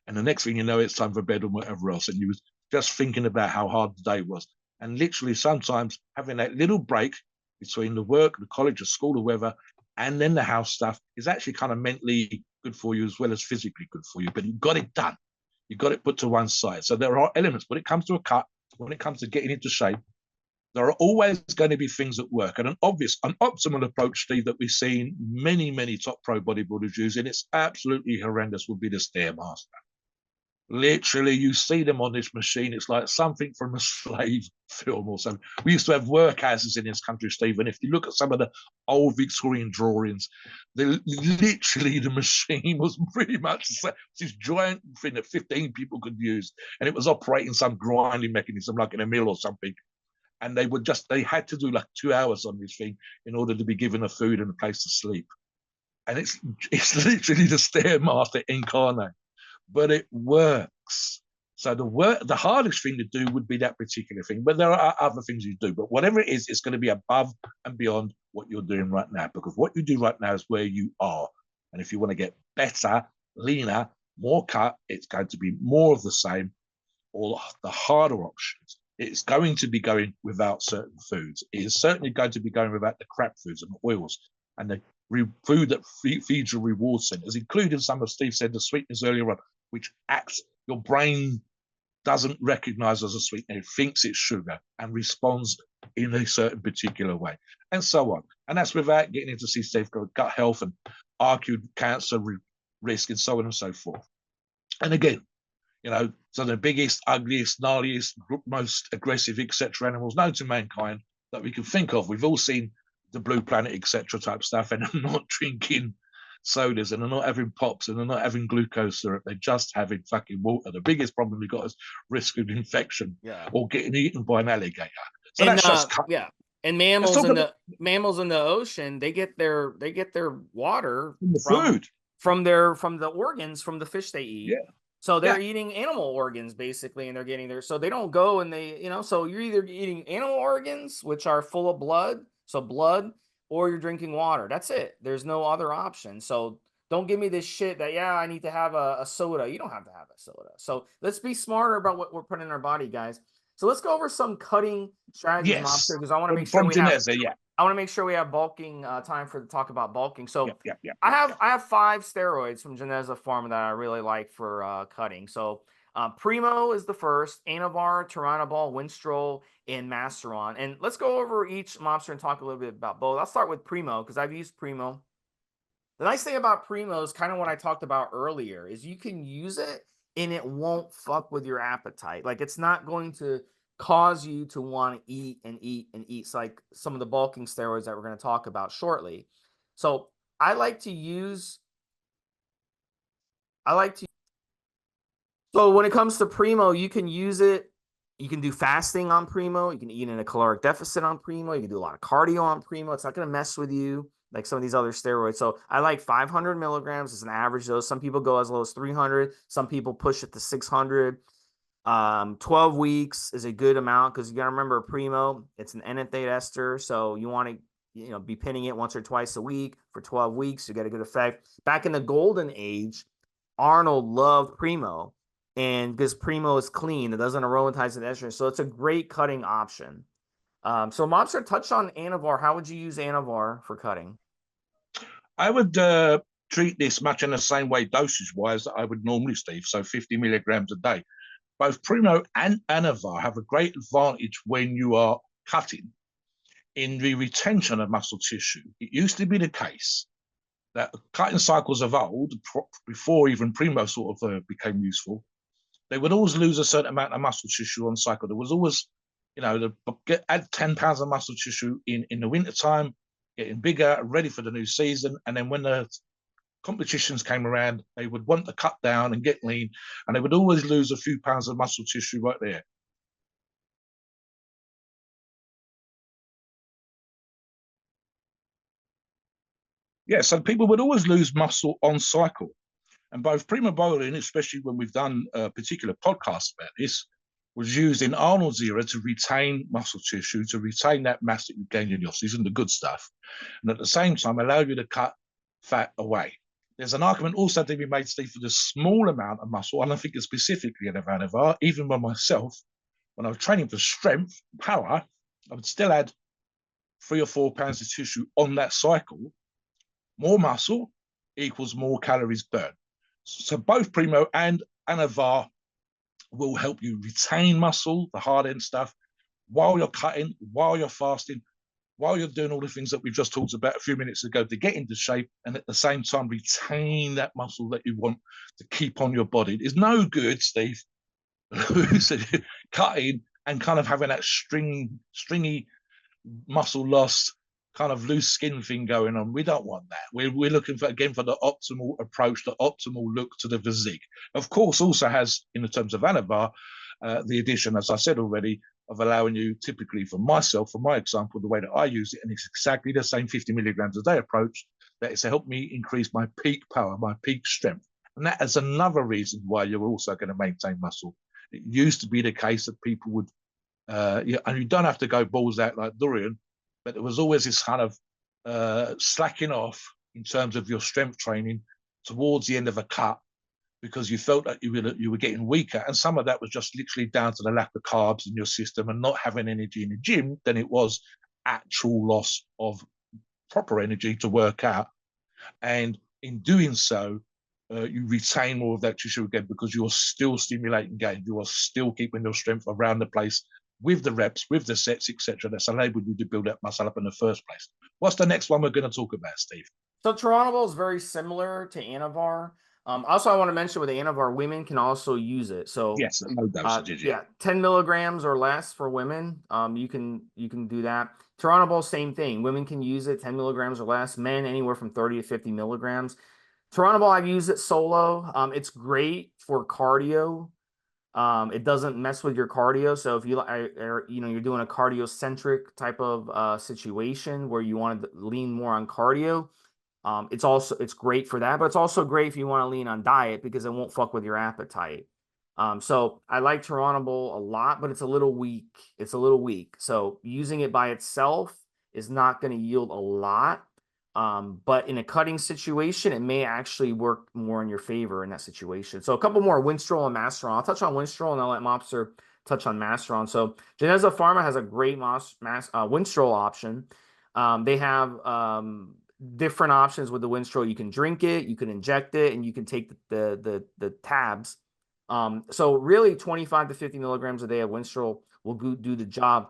And the next thing you know, it's time for bed and whatever else. And you was just thinking about how hard the day was. And literally sometimes having that little break between the work, the college, the school, or whatever, and then the house stuff is actually kind of mentally good for you as well as physically good for you. But you got it done. You got it put to one side. So there are elements when it comes to a cut, when it comes to getting into shape, there are always going to be things that work. And an optimal approach, Steve, that we've seen many, many top pro bodybuilders use, and it's absolutely horrendous, would be the Stairmaster. Literally, you see them on this machine. It's like something from a slave film or something. We used to have workhouses in this country, Steve, and if you look at some of the old Victorian drawings, literally the machine was pretty much this giant thing that 15 people could use, and it was operating some grinding mechanism like in a mill or something. And they had to do like 2 hours on this thing in order to be given a food and a place to sleep. And it's literally the Stairmaster incarnate, but it works. So the hardest thing to do would be that particular thing, but there are other things you do. But whatever it is, it's going to be above and beyond what you're doing right now, because what you do right now is where you are. And if you want to get better, leaner, more cut, it's going to be more of the same, or the harder options. It's going to be going without certain foods. It is certainly going to be going without the crap foods and the oils and the food that feeds your reward centers, including some of Steve said, the sweetness earlier on, which acts, your brain doesn't recognize as a sweetener. It thinks it's sugar and responds in a certain particular way, and so on. And that's without getting into Steve gut health and acute cancer risk and so on and so forth. And again, so the biggest, ugliest, gnarliest, most aggressive, etc. animals known to mankind that we can think of. We've all seen the Blue Planet, etc. type stuff, and they're not drinking sodas, and they're not having pops, and they're not having glucose syrup. They're just having fucking water. The biggest problem we've got is risk of infection or getting eaten by an alligator. So and that's just and mammals in the ocean, they get their water from the organs from the fish they eat. Yeah. So they're eating animal organs basically, and they're getting there. So they don't go and so you're either eating animal organs, which are full of blood, or you're drinking water. That's it. There's no other option. So don't give me this shit that, I need to have a soda. You don't have to have a soda. So let's be smarter about what we're putting in our body, guys. So let's go over some cutting strategies, Mobster, because I want to make sure we have bulking time to talk about bulking. So I have 5 steroids from Geneza Pharma that I really like for cutting. So Primo is the first, Anavar, Turinabol, Winstrol, and Masteron. And let's go over each, Mobster, and talk a little bit about both. I'll start with Primo because I've used Primo. The nice thing about Primo is kind of what I talked about earlier, is you can use it and it won't fuck with your appetite. Like, it's not going to cause you to want to eat and eat and eat. It's like some of the bulking steroids that we're going to talk about shortly. So I like to use, so when it comes to Primo, you can use it. You can do fasting on Primo. You can eat in a caloric deficit on Primo. You can do a lot of cardio on Primo. It's not going to mess with you like some of these other steroids. So I like 500 milligrams as an average dose. Some people go as low as 300. Some people push it to 600. 12 weeks is a good amount because you got to remember Primo, it's an enanthate ester. So you want to, be pinning it once or twice a week for 12 weeks. You get a good effect. Back in the golden age, Arnold loved Primo, and because Primo is clean, it doesn't aromatize the estrogen. So it's a great cutting option. So Mobster, touch on Anavar. How would you use Anavar for cutting? I would treat this much in the same way, dosage-wise, that I would normally, Steve. So 50 milligrams a day. Both Primo and Anavar have a great advantage when you are cutting in the retention of muscle tissue. It used to be the case that cutting cycles of old, before even Primo sort of became useful, they would always lose a certain amount of muscle tissue on cycle. There was always, add 10 pounds of muscle tissue in the wintertime, getting bigger, ready for the new season. And then when the competitions came around, they would want to cut down and get lean, and they would always lose a few pounds of muscle tissue right there. Yeah, so people would always lose muscle on cycle. And both Primo Bowling, especially when we've done a particular podcast about this, was used in Arnold's era to retain muscle tissue, to retain that mass that you gained in your season, the good stuff, and at the same time allow you to cut fat away. There's an argument also to be made, Steve, for the small amount of muscle, and I think it's specifically in Anavar, even by myself, when I was training for strength, power, I would still add 3 or 4 pounds of tissue on that cycle. More muscle equals more calories burned. So both Primo and Anavar will help you retain muscle, the hard end stuff, while you're cutting, while you're fasting, while you're doing all the things that we've just talked about a few minutes ago to get into shape, and at the same time retain that muscle that you want to keep on your body. It's no good, Steve, cutting and kind of having that stringy muscle loss, kind of loose skin thing going on. We don't want that. We're looking for, again, for the optimal approach, the optimal look to the physique. Of course, also has, in the terms of Anavar, the addition, as I said already, of allowing you, typically for myself, for my example, the way that I use it, and it's exactly the same 50 milligrams a day approach, that is to help me increase my peak power, my peak strength. And that is another reason why you're also going to maintain muscle. It used to be the case that people would, and you don't have to go balls out like Dorian, but there was always this kind of slacking off in terms of your strength training towards the end of a cut, because you felt that you were getting weaker. And some of that was just literally down to the lack of carbs in your system and not having energy in the gym than it was actual loss of proper energy to work out. And in doing so, you retain more of that tissue again, because you're still stimulating gains. You are still keeping your strength around the place with the reps, with the sets, etc. That's enabled you to build that muscle up in the first place. What's the next one we're going to talk about, Steve? So Turinabol is very similar to Anavar. Also, I want to mention with Anavar, women can also use it. So Yes, low dosages, yeah. 10 milligrams or less for women. You can do that. Turinabol, same thing. Women can use it 10 milligrams or less. Men anywhere from 30 to 50 milligrams. Turinabol, I've used it solo. It's great for cardio. It doesn't mess with your cardio. So if you're doing a cardio centric type of situation where you want to lean more on cardio, it's great for that, but it's also great if you want to lean on diet because it won't fuck with your appetite. So I like Turinabol a lot, but it's a little weak. It's a little weak. So using it by itself is not going to yield a lot. But in a cutting situation, it may actually work more in your favor in that situation. So a couple more, Winstrol and Masteron. I'll touch on Winstrol and I'll let Mobster touch on Masteron. So Geneza Pharma has a great Winstrol option. They have different options with the Winstrol. You can drink it, you can inject it, and you can take the tabs. So really 25 to 50 milligrams a day of Winstrol will do the job.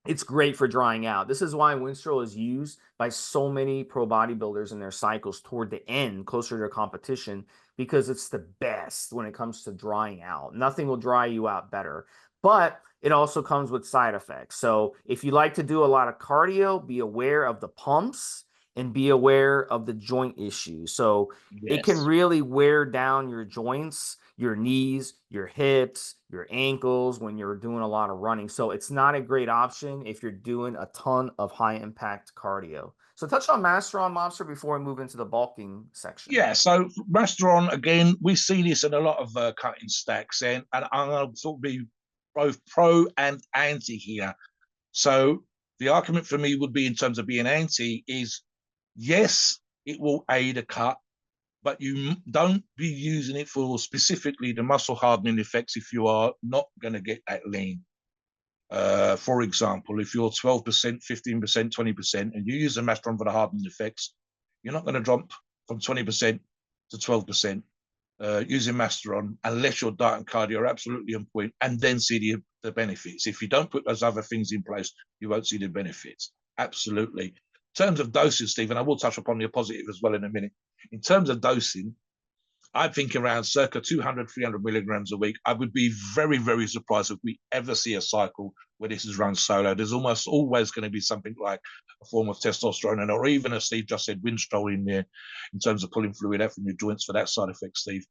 It's great for drying out. This is why Winstrol is used by so many pro bodybuilders in their cycles toward the end, closer to their competition, because it's the best when it comes to drying out. Nothing will dry you out better, but it also comes with side effects. So if you like to do a lot of cardio, be aware of the pumps and be aware of the joint issues. So it can really wear down your joints, your knees, your hips, your ankles when you're doing a lot of running. So it's not a great option if you're doing a ton of high impact cardio. So touch on Masteron, Mobster, before we move into the bulking section. Yeah, so Masteron, again, we see this in a lot of cutting stacks, and I'm going to sort of be both pro and anti here. So the argument for me would be, in terms of being anti, is yes, it will aid a cut, but you don't be using it for specifically the muscle hardening effects if you are not going to get that lean. For example, if you're 12%, 15%, 20%, and you use the Masteron for the hardening effects, you're not going to jump from 20% to 12% using Masteron unless your diet and cardio are absolutely on point, and then see the benefits. If you don't put those other things in place, you won't see the benefits. Absolutely. In terms of dosing, Stephen, I will touch upon the positive as well in a minute. In terms of dosing, I think around circa 200, 300 milligrams a week. I would be very, very surprised if we ever see a cycle where this is run solo. There's almost always going to be something like a form of testosterone, or even, as Steve just said, Winstrol in there in terms of pulling fluid out from your joints for that side effect, Steve.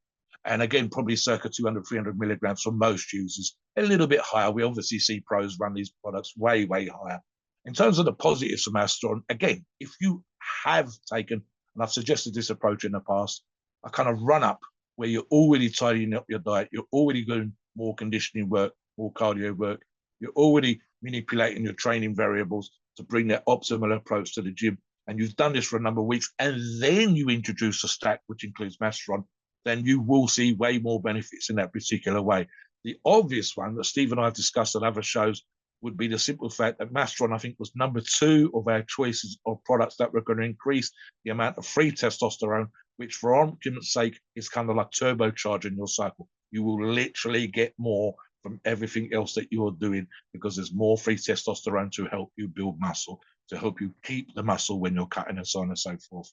And again, probably circa 200, 300 milligrams for most users. A little bit higher. We obviously see pros run these products way, way higher. In terms of the positives from Masteron, again, if you have taken, and I've suggested this approach in the past, a kind of run up where you're already tidying up your diet, you're already doing more conditioning work, more cardio work, you're already manipulating your training variables to bring that optimal approach to the gym, and you've done this for a number of weeks, and then you introduce a stack which includes Masteron, then you will see way more benefits in that particular way. The obvious one that Steve and I have discussed on other shows would be the simple fact that Masteron, I think, was number 2 of our choices of products that were going to increase the amount of free testosterone which for argument's sake is kind of like turbocharging your cycle. You will literally get more from everything else that you're doing because there's more free testosterone to help you build muscle, to help you keep the muscle when you're cutting and so on and so forth.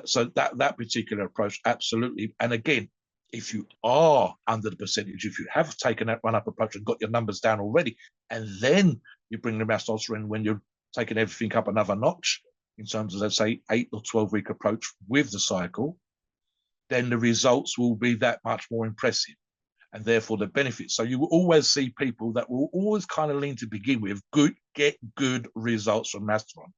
So that particular approach, absolutely. And again, if you are under the percentage, if you have taken that run-up approach and got your numbers down already, and then you bring the testosterone when you're taking everything up another notch in terms of, let's say, 8 or 12-week approach with the cycle, then the results will be that much more impressive, and therefore the benefits. So you will always see people that will always kind of lean to begin with, get good results from Masteron.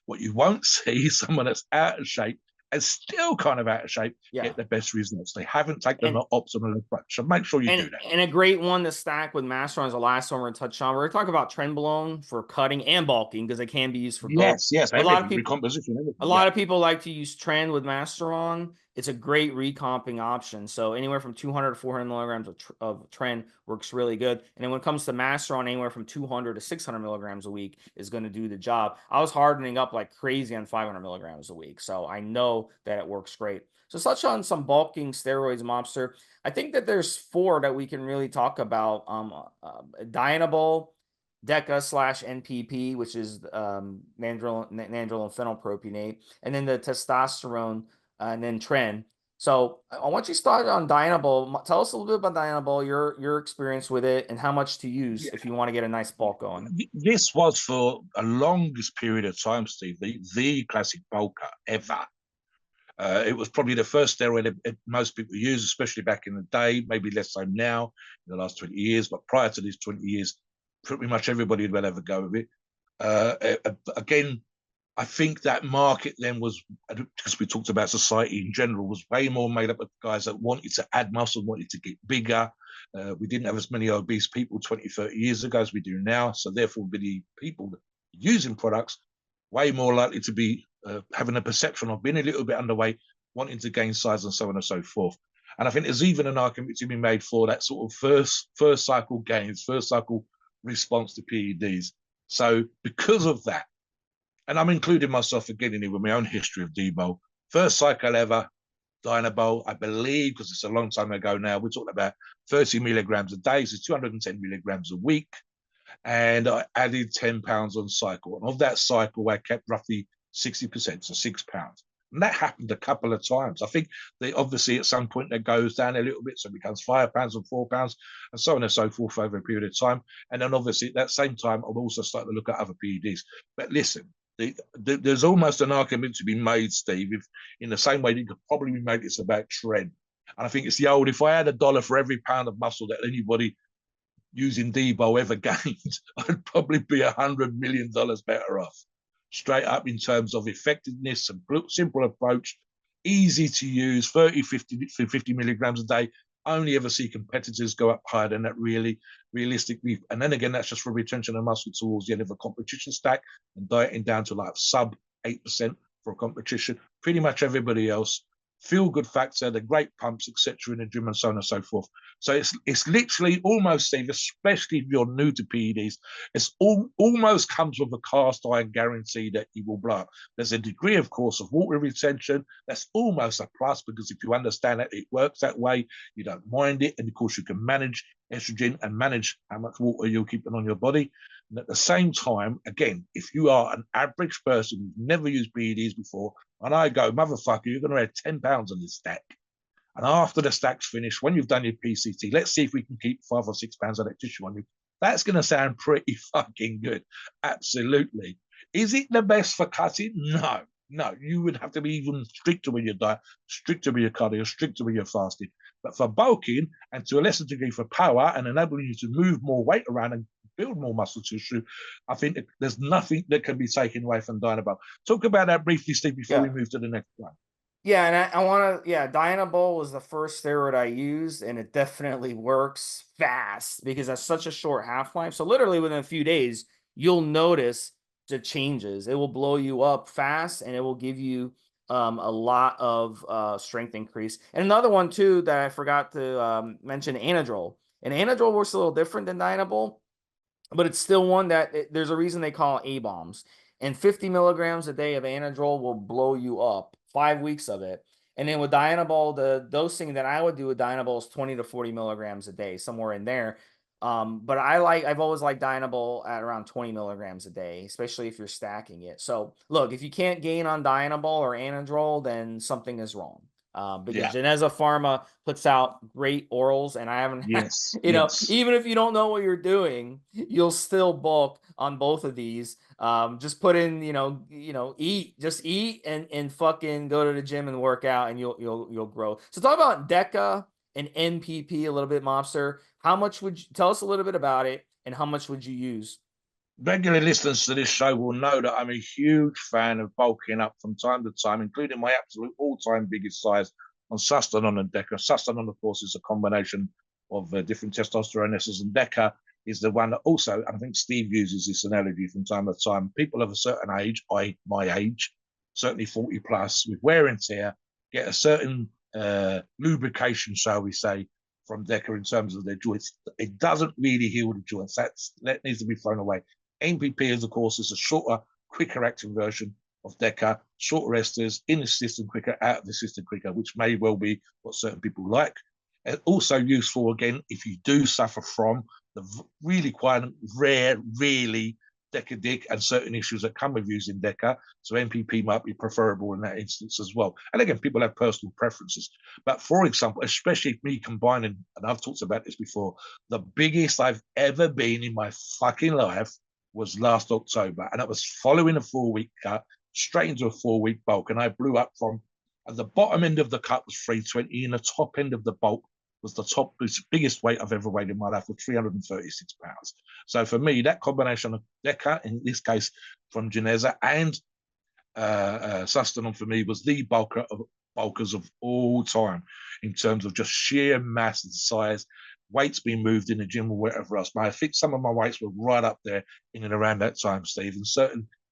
What you won't see is someone that's out of shape and still kind of out of shape get the best results. They haven't taken the optimal approach. So make sure you do that. And a great one to stack with Masteron is the last one we're going to touch on. We're going to talk about trenbolone for cutting and bulking because they can be used for both. Yes, a lot of people, recomposition. A lot of people like to use Tren with Masteron. It's a great recomping option. So anywhere from 200 to 400 milligrams of Tren works really good. And then when it comes to Masteron, anywhere from 200 to 600 milligrams a week is going to do the job. I was hardening up like crazy on 500 milligrams a week. So I know that it works great. So touch on some bulking steroids, Mobster. I think that there's 4 that we can really talk about. Dianabol, DECA/NPP, which is nandrolone phenylpropionate, and then the testosterone, and then Tren. So I want you to start on Dianabol. Tell us a little bit about Dianabol, your experience with it, and how much to use if you want to get a nice bulk going. This was for a longest period of time, Steve, the classic bulker ever. It was probably the first steroid that most people use, especially back in the day, maybe less so now in the last 20 years, but prior to these 20 years, pretty much everybody would have a go with it. Again, I think that market then was, because we talked about society in general, was way more made up of guys that wanted to add muscle, wanted to get bigger. We didn't have as many obese people 20, 30 years ago as we do now. So therefore, the people using products way more likely to be having a perception of being a little bit underweight, wanting to gain size and so on and so forth. And I think there's even an argument to be made for that sort of first cycle gains, first cycle response to PEDs. So because of that, and I'm including myself again in it with my own history of debol, first cycle ever, Dianabol, I believe, because it's a long time ago now, we're talking about 30 milligrams a day, so 210 milligrams a week. And I added 10 pounds on cycle. And of that cycle, I kept roughly 60%, so 6 pounds. And that happened a couple of times. I think they obviously at some point that goes down a little bit, so it becomes 5 pounds and 4 pounds, and so on and so forth over a period of time. And then obviously at that same time, I'll also start to look at other PEDs. But listen, there's almost an argument to be made, Steve, if, in the same way that you could probably make this about Tren. And I think it's the old, if I had $1 for every pound of muscle that anybody using debol ever gained, I'd probably be $100 million better off. Straight up in terms of effectiveness, a simple approach, easy to use, 30, 50 milligrams a day. Only ever see competitors go up higher than that, realistically. And then again, that's just for retention of muscle towards the end of a competition stack and dieting down to like sub 8% for a competition. Pretty much everybody else, feel good factor, the great pumps, etc. in the gym and so on and so forth. So it's literally almost, Steve, especially if you're new to PEDs, it's almost comes with a cast iron guarantee that you will blow up. There's a degree, of course, of water retention. That's almost a plus because if you understand that it works that way, you don't mind it. And of course, you can manage estrogen and manage how much water you're keeping on your body. And at the same time, again, if you are an average person who's never used PEDs before, and I go, motherfucker, you're going to add 10 pounds on this stack. And after the stack's finished, when you've done your PCT, let's see if we can keep 5 or 6 pounds of that tissue on you. That's going to sound pretty fucking good. Absolutely. Is it the best for cutting? No. You would have to be even stricter with your diet, stricter with your cardio, stricter with your fasting. But for bulking and to a lesser degree for power and enabling you to move more weight around and build more muscle tissue, I think there's nothing that can be taken away from Dianabol. Talk about that briefly, Steve, before we move to the next one. Yeah, and I want to, Dianabol was the first steroid I used, and it definitely works fast because that's such a short half-life. So literally within a few days, you'll notice the changes. It will blow you up fast, and it will give you a lot of strength increase. And another one, too, that I forgot to mention, Anadrol. And Anadrol works a little different than Dianabol, but it's still one that there's a reason they call it A-bombs. And 50 milligrams a day of Anadrol will blow you up. 5 weeks of it. And then with Dianabol, the dosing that I would do with Dianabol is 20 to 40 milligrams a day, somewhere in there. But I've always liked Dianabol at around 20 milligrams a day, especially if you're stacking it. So look, if you can't gain on Dianabol or Anadrol, then something is wrong. Because Yeah. Geneza Pharma puts out great orals, and I haven't had, Yes. Yes. even if you don't know what you're doing, you'll still bulk on both of these. Just put in, eat and fucking go to the gym and work out, and you'll grow. So talk about DECA and NPP a little bit, Mobster. How much would you tell us a little bit about it, and how much would you use? Regular listeners to this show will know that I'm a huge fan of bulking up from time to time, including my absolute all-time biggest size on Sustanon and DECA. Sustanon, of course, is a combination of different testosterone esters, and DECA is the one that also, I think Steve uses this analogy from time to time. People of a certain age, my age, certainly 40 plus, with wear and tear, get a certain lubrication, shall we say, from DECA in terms of their joints. It doesn't really heal the joints. That needs to be thrown away. NPP, of course, is a shorter, quicker acting version of DECA, shorter esters, in the system quicker, out of the system quicker, which may well be what certain people like. And also useful, again, if you do suffer from the really quite rare, really DECA and certain issues that come with using DECA. So NPP might be preferable in that instance as well. And again, people have personal preferences. But for example, especially me combining, and I've talked about this before, the biggest I've ever been in my fucking life was last October, and that was following a 4-week cut straight into a 4-week bulk, and I blew up from the bottom end of the cut was 320, and the top end of the bulk was the biggest weight I've ever weighed in my life, with 336 pounds. So for me, that combination of DECA, in this case from Geneza, and Sustanon for me was the bulkers of all time in terms of just sheer mass and size, weights being moved in the gym or whatever else. But I think some of my weights were right up there in and around that time, Steve. And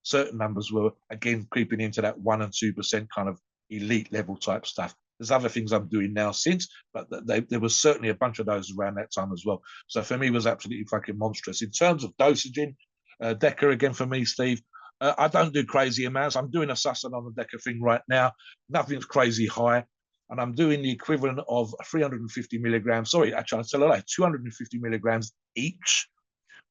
certain numbers were again creeping into that 1% and 2% kind of elite level type stuff. There's other things I'm doing now since, but there was certainly a bunch of those around that time as well. So for me, it was absolutely fucking monstrous. In terms of dosaging, DECA again for me, Steve, I don't do crazy amounts. I'm doing a Sustanon and DECA thing right now. Nothing's crazy high. And I'm doing the equivalent of 350 milligrams. Sorry, actually, I'll tell you, 250 milligrams each,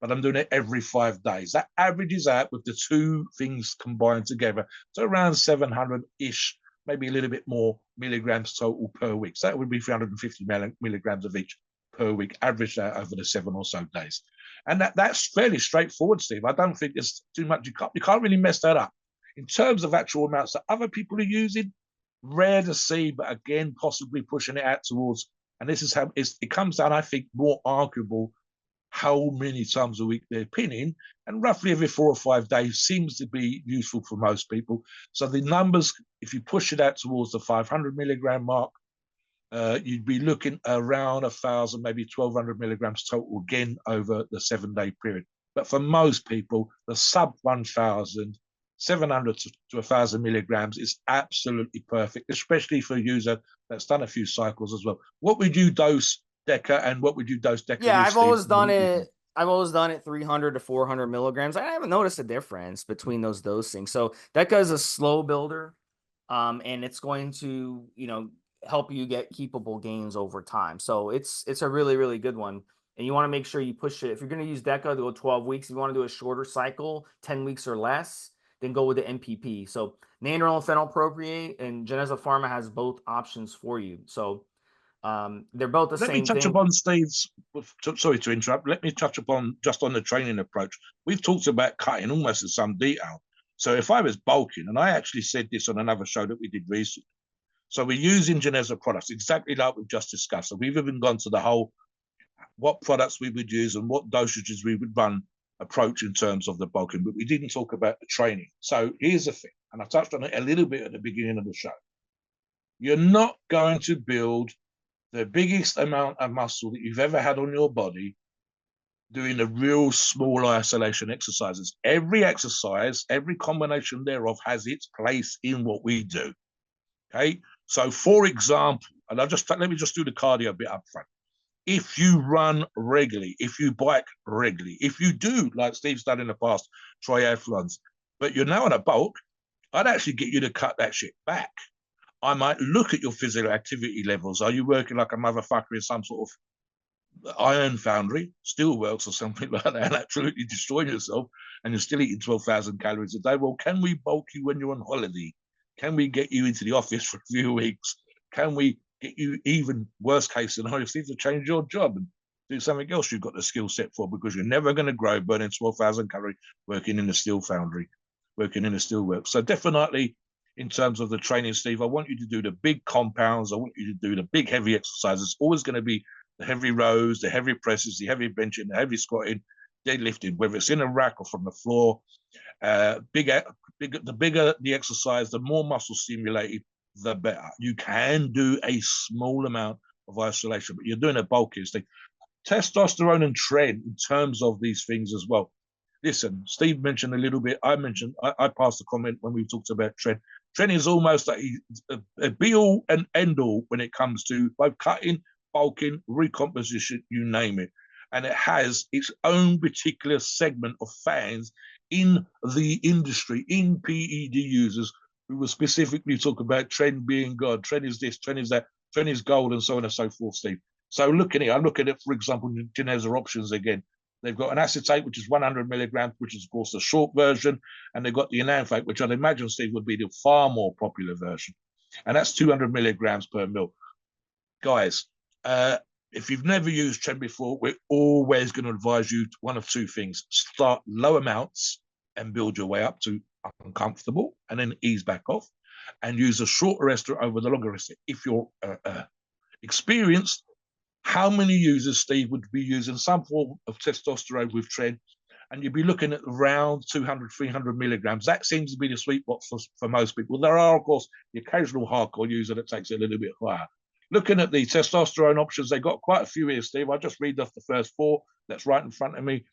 but I'm doing it every 5 days. That averages out with the two things combined together to around 700-ish, maybe a little bit more milligrams total per week. So that would be 350 milligrams of each per week, averaged out over the 7 or so days. And that's fairly straightforward, Steve. I don't think there's too much. You can't really mess that up. In terms of actual amounts that other people are using, rare to see, but again, possibly pushing it out towards, and this is how it comes down, I think, more arguable how many times a week they're pinning, and roughly every 4 or 5 days seems to be useful for most people. So the numbers, if you push it out towards the 500 milligram mark, you'd be looking around 1,000, maybe 1,200 milligrams total again over the 7-day period. But for most people, the sub 1,000, 700 to 1,000 milligrams is absolutely perfect, especially for a user that's done a few cycles as well. What would you dose DECA, and what would you dose DECA Yeah, with, I've Steve? always done it. I've always done it 300 to 400 milligrams. I haven't noticed a difference between those dosing. So DECA is a slow builder, and it's going to, help you get keepable gains over time. So it's a really, really good one. And you want to make sure you push it. If you're going to use DECA to go 12 weeks, if you want to do a shorter cycle, 10 weeks or less, then go with the NPP. So Nandrolone and phenylpropionate, and Geneza Pharma has both options for you. So they're both the Let me same touch thing. upon Steve's. Sorry to interrupt. Let me touch upon just on the training approach. We've talked about cutting almost in some detail. So if I was bulking, and I actually said this on another show that we did recently, so we're using Geneza products exactly like we've just discussed. So we've even gone to the whole what products we would use and what dosages we would run approach in terms of the bulking, but we didn't talk about the training. So here's the thing, and I touched on it a little bit at the beginning of the show. You're not going to build the biggest amount of muscle that you've ever had on your body doing the real small isolation exercises. Every exercise, every combination thereof has its place in what we do. Okay. So for example, and let me just do the cardio bit up front. If you run regularly, if you bike regularly, if you do, like Steve's done in the past, triathlons, but you're now in a bulk, I'd actually get you to cut that shit back. I might look at your physical activity levels. Are you working like a motherfucker in some sort of iron foundry, steelworks or something like that, and absolutely destroying yourself, and you're still eating 12,000 calories a day? Well, can we bulk you when you're on holiday? Can we get you into the office for a few weeks? Can we get you, even worst case scenario, to change your job and do something else you've got the skill set for, because you're never going to grow burning 12,000 calories working in a steel foundry, working in a steelworks. So definitely, in terms of the training, Steve, I want you to do the big compounds. I want you to do the big heavy exercises. It's always going to be the heavy rows, the heavy presses, the heavy benching, the heavy squatting, deadlifting, whether it's in a rack or from the floor. The bigger the exercise, the more muscle stimulated, the better. You can do a small amount of isolation, but you're doing a bulkiest thing. Testosterone and tren in terms of these things as well. Listen, Steve mentioned a little bit. I passed a comment when we talked about tren. Tren is almost like a be all and end all when it comes to both cutting, bulking, recomposition, you name it. And it has its own particular segment of fans in the industry, in PED users, who will specifically talk about tren being God, tren is this, tren is that, tren is gold, and so on and so forth, Steve. So look at it. I look at it, for example, Geneza options again. They've got an acetate, which is 100 milligrams, which is, of course, the short version. And they've got the enanthate, which I'd imagine, Steve, would be the far more popular version. And that's 200 milligrams per mil. Guys, if you've never used tren before, we're always going to advise you one of two things. Start low amounts and build your way up to uncomfortable, and then ease back off, and use a shorter ester over the longer ester. If you're experienced, how many users, Steve, would be using some form of testosterone with tren? And you'd be looking at around 200, 300 milligrams. That seems to be the sweet spot for most people. There are, of course, the occasional hardcore user that takes it a little bit higher. Looking at the testosterone options, they've got quite a few here, Steve. I just read off the first four that's right in front of me.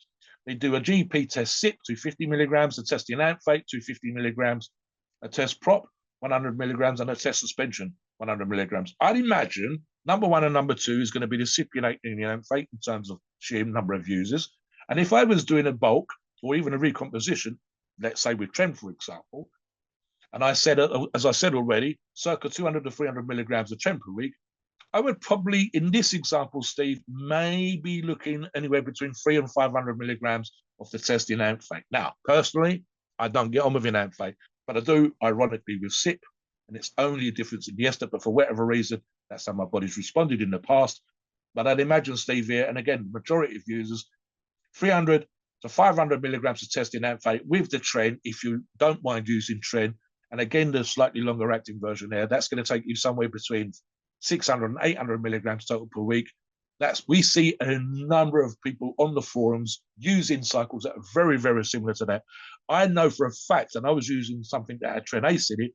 They do a GP test SIP, 250 milligrams, a test enanthate, 250 milligrams, a test prop, 100 milligrams, and a test suspension, 100 milligrams. I'd imagine number one and number two is going to be the stipulate and the enanthate in terms of sheer number of users. And if I was doing a bulk or even a recomposition, let's say with tren, for example, and I said, as I said already, circa 200 to 300 milligrams of tren per week, I would probably, in this example, Steve, maybe looking anywhere between 300 and 500 milligrams of the test enanthate. Now, personally, I don't get on with enanthate, but I do, ironically, with SIP, and it's only a difference in the ester, but for whatever reason, that's how my body's responded in the past. But I'd imagine, Steve, here, and again, the majority of users, 300 to 500 milligrams of test enanthate with the tren, if you don't mind using tren. And again, the slightly longer acting version there, that's going to take you somewhere between 600 and 800 milligrams total per week. We see a number of people on the forums using cycles that are very, very similar to that. I know for a fact, and I was using something that had tren ace in it,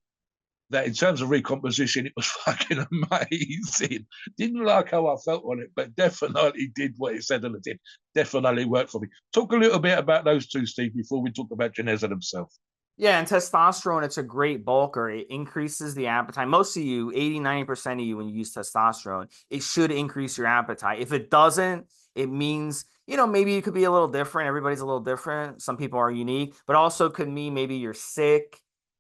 that in terms of recomposition, it was fucking amazing. Didn't like how I felt on it, but definitely did what it said and it did. Definitely worked for me. Talk a little bit about those two, Steve, before we talk about Geneza themselves. Yeah, and testosterone, it's a great bulker. It increases the appetite. Most of you, 80, 90% of you, when you use testosterone, it should increase your appetite. If it doesn't, it means, maybe you could be a little different. Everybody's a little different. Some people are unique, but also could mean maybe you're sick,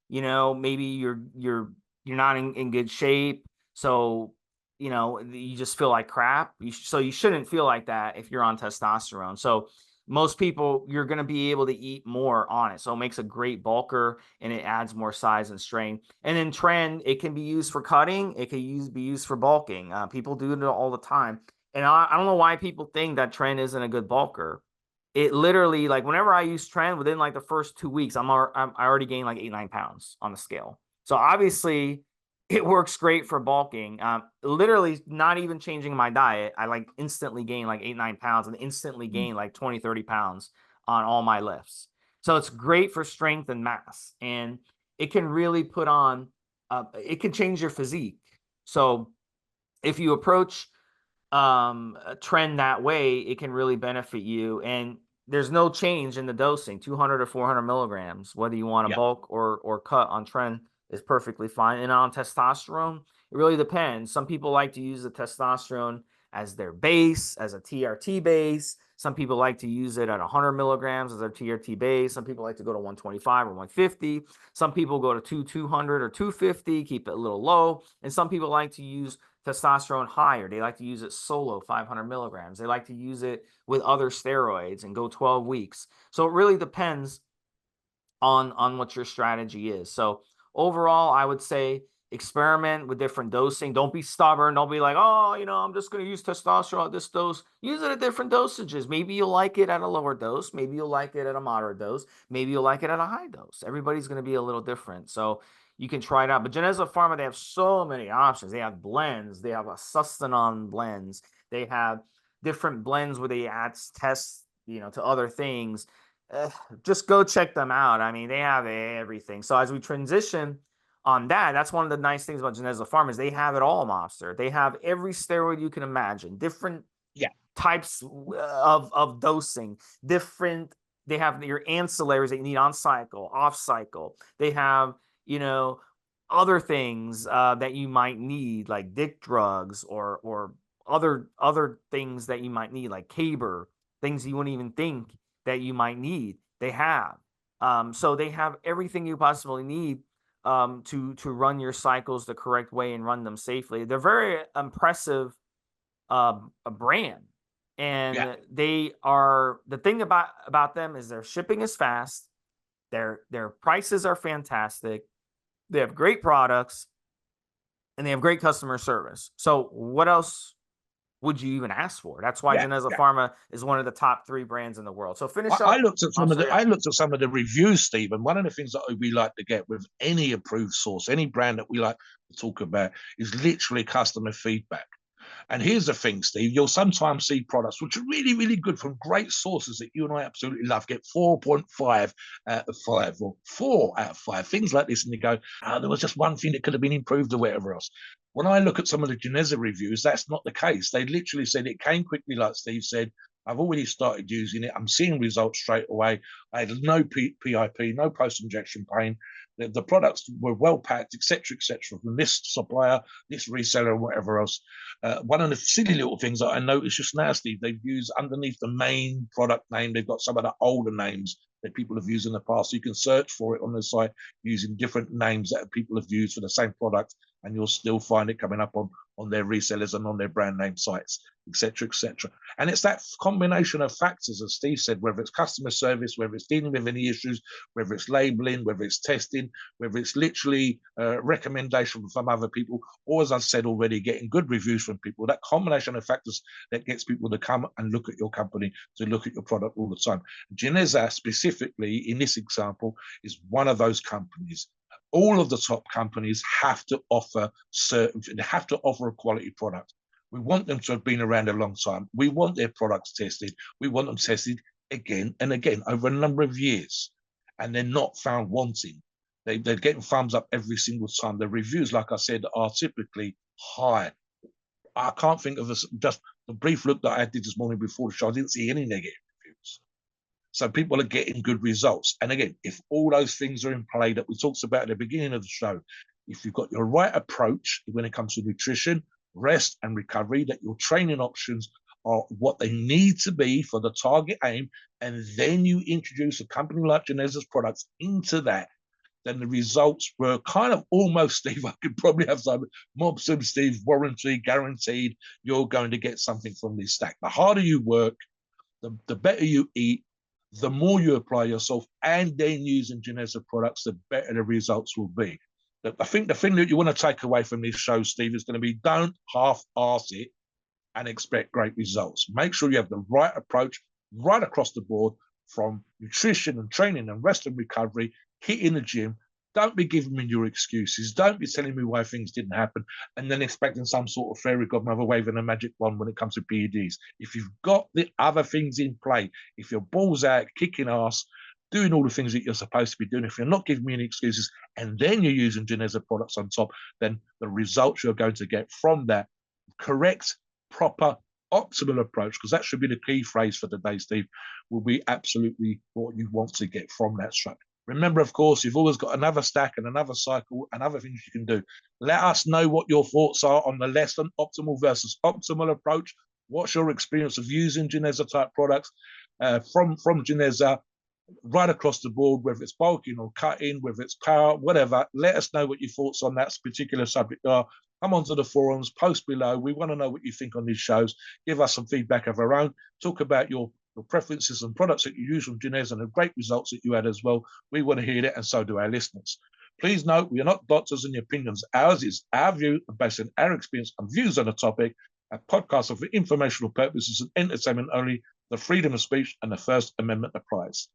maybe you're not in good shape. So, you just feel like crap. So you shouldn't feel like that if you're on testosterone. So most people, you're going to be able to eat more on it. So it makes a great bulker and it adds more size and strength. And then tren, it can be used for cutting. It can be used for bulking. People do it all the time. And I don't know why people think that tren isn't a good bulker. It literally, like whenever I use tren, within like the first 2 weeks, I already gained like 8-9 pounds on the scale. So obviously it works great for bulking. Literally not even changing my diet, I like instantly gain like 8-9 pounds and instantly gain like 20-30 pounds on all my lifts. So it's great for strength and mass, and it can really put on it can change your physique. So if you approach a trend that way, it can really benefit you. And there's no change in the dosing, 200 or 400 milligrams, whether you want to Yeah. bulk or cut on tren is perfectly fine. And on testosterone, it really depends. Some people like to use the testosterone as their base, as a TRT base. Some people like to use it at 100 milligrams as their TRT base. Some people like to go to 125 or 150. Some people go to 200 or 250, keep it a little low. And some people like to use testosterone higher. They like to use it solo, 500 milligrams. They like to use it with other steroids and go 12 weeks. So it really depends on what your strategy is. So overall, I would say experiment with different dosing. Don't be stubborn. Don't be like, oh, I'm just going to use testosterone at this dose. Use it at different dosages. Maybe you'll like it at a lower dose. Maybe you'll like it at a moderate dose. Maybe you'll like it at a high dose. Everybody's going to be a little different. So you can try it out. But Geneza Pharma, they have so many options. They have blends. They have a sustanon blends. They have different blends where they add tests, to other things. Just go check them out. I mean, they have everything. So as we transition on that, that's one of the nice things about Geneza Pharma is they have it all, Mobster. They have every steroid you can imagine, different types of dosing, different. They have your ancillaries that you need on cycle, off cycle. They have, other things that you might need, like dick drugs or other things that you might need, like caber, things you wouldn't even think that you might need. They have. So they have everything you possibly need to run your cycles the correct way and run them safely. They're very impressive a brand, and they are, the thing about them is their shipping is fast, their prices are fantastic, they have great products, and they have great customer service. So what else would you even ask for? That's why Geneza Pharma is one of the top 3 brands in the world. So finish up. I looked at some of the reviews, Steve, and one of the things that we like to get with any approved source, any brand that we like to talk about, is literally customer feedback. And here's the thing, Steve, you'll sometimes see products which are really, really good from great sources that you and I absolutely love, get 4.5 out of 5 or 4 out of 5, things like this. And you go, oh, there was just one thing that could have been improved or whatever else. When I look at some of the Geneza reviews, that's not the case. They literally said it came quickly, like Steve said. I've already started using it. I'm seeing results straight away. I had no PIP, no post-injection pain. The products were well packed, etc., from this supplier, this reseller, and whatever else. One of the silly little things that I noticed just now, Steve, they've used underneath the main product name, they've got some of the older names that people have used in the past. So you can search for it on the site using different names that people have used for the same product, and you'll still find it coming up on their resellers and on their brand name sites, etc., etc. And it's that combination of factors, as Steve said, whether it's customer service, whether it's dealing with any issues, whether it's labeling, whether it's testing, whether it's literally recommendation from other people, or as I said already, getting good reviews from people. That combination of factors that gets people to come and look at your company, to look at your product all the time. Geneza specifically, in this example, is one of those companies. All of the top companies have to offer a quality product. We want them to have been around a long time. We want their products tested. We want them tested again and again over a number of years. And they're not found wanting. They're getting thumbs up every single time. The reviews, like I said, are typically high. I can't think of just the brief look that I did this morning before the show. I didn't see any negative reviews. So people are getting good results. And again, if all those things are in play that we talked about at the beginning of the show, if you've got your right approach when it comes to nutrition, rest and recovery, that your training options are what they need to be for the target aim, and then you introduce a company like Geneza's products into that, then the results were kind of almost, Steve, I could probably have some Mobster, Steve, warranty, guaranteed you're going to get something from this stack. The harder you work, the better you eat, the more you apply yourself, and then using Geneza products, the better the results will be. I think the thing that you want to take away from this show, Steve, is going to be don't half-arse it and expect great results. Make sure you have the right approach right across the board, from nutrition and training and rest and recovery, hitting the gym. Don't be giving me your excuses. Don't be telling me why things didn't happen and then expecting some sort of fairy godmother waving a magic wand when it comes to PEDs. If you've got the other things in play, if your ball's out, kicking ass, doing all the things that you're supposed to be doing, if you're not giving me any excuses and then you're using Geneza products on top, then the results you're going to get from that correct, proper, optimal approach, because that should be the key phrase for today, Steve, will be absolutely what you want to get from that structure. Remember, of course, you've always got another stack and another cycle and other things you can do. Let us know what your thoughts are on the less than optimal versus optimal approach. What's your experience of using Geneza type products from Geneza right across the board, whether it's bulking or cutting, whether it's power, whatever. Let us know what your thoughts on that particular subject are. Come onto the forums, post below. We want to know what you think on these shows. Give us some feedback of our own. Talk about your preferences and products that you use from Geneza and the great results that you had as well. We want to hear that, and so do our listeners. Please note, we are not doctors in your opinions. Ours is our view based on our experience and views on the topic. A podcast are for informational purposes and entertainment only. The freedom of speech and the First Amendment applies.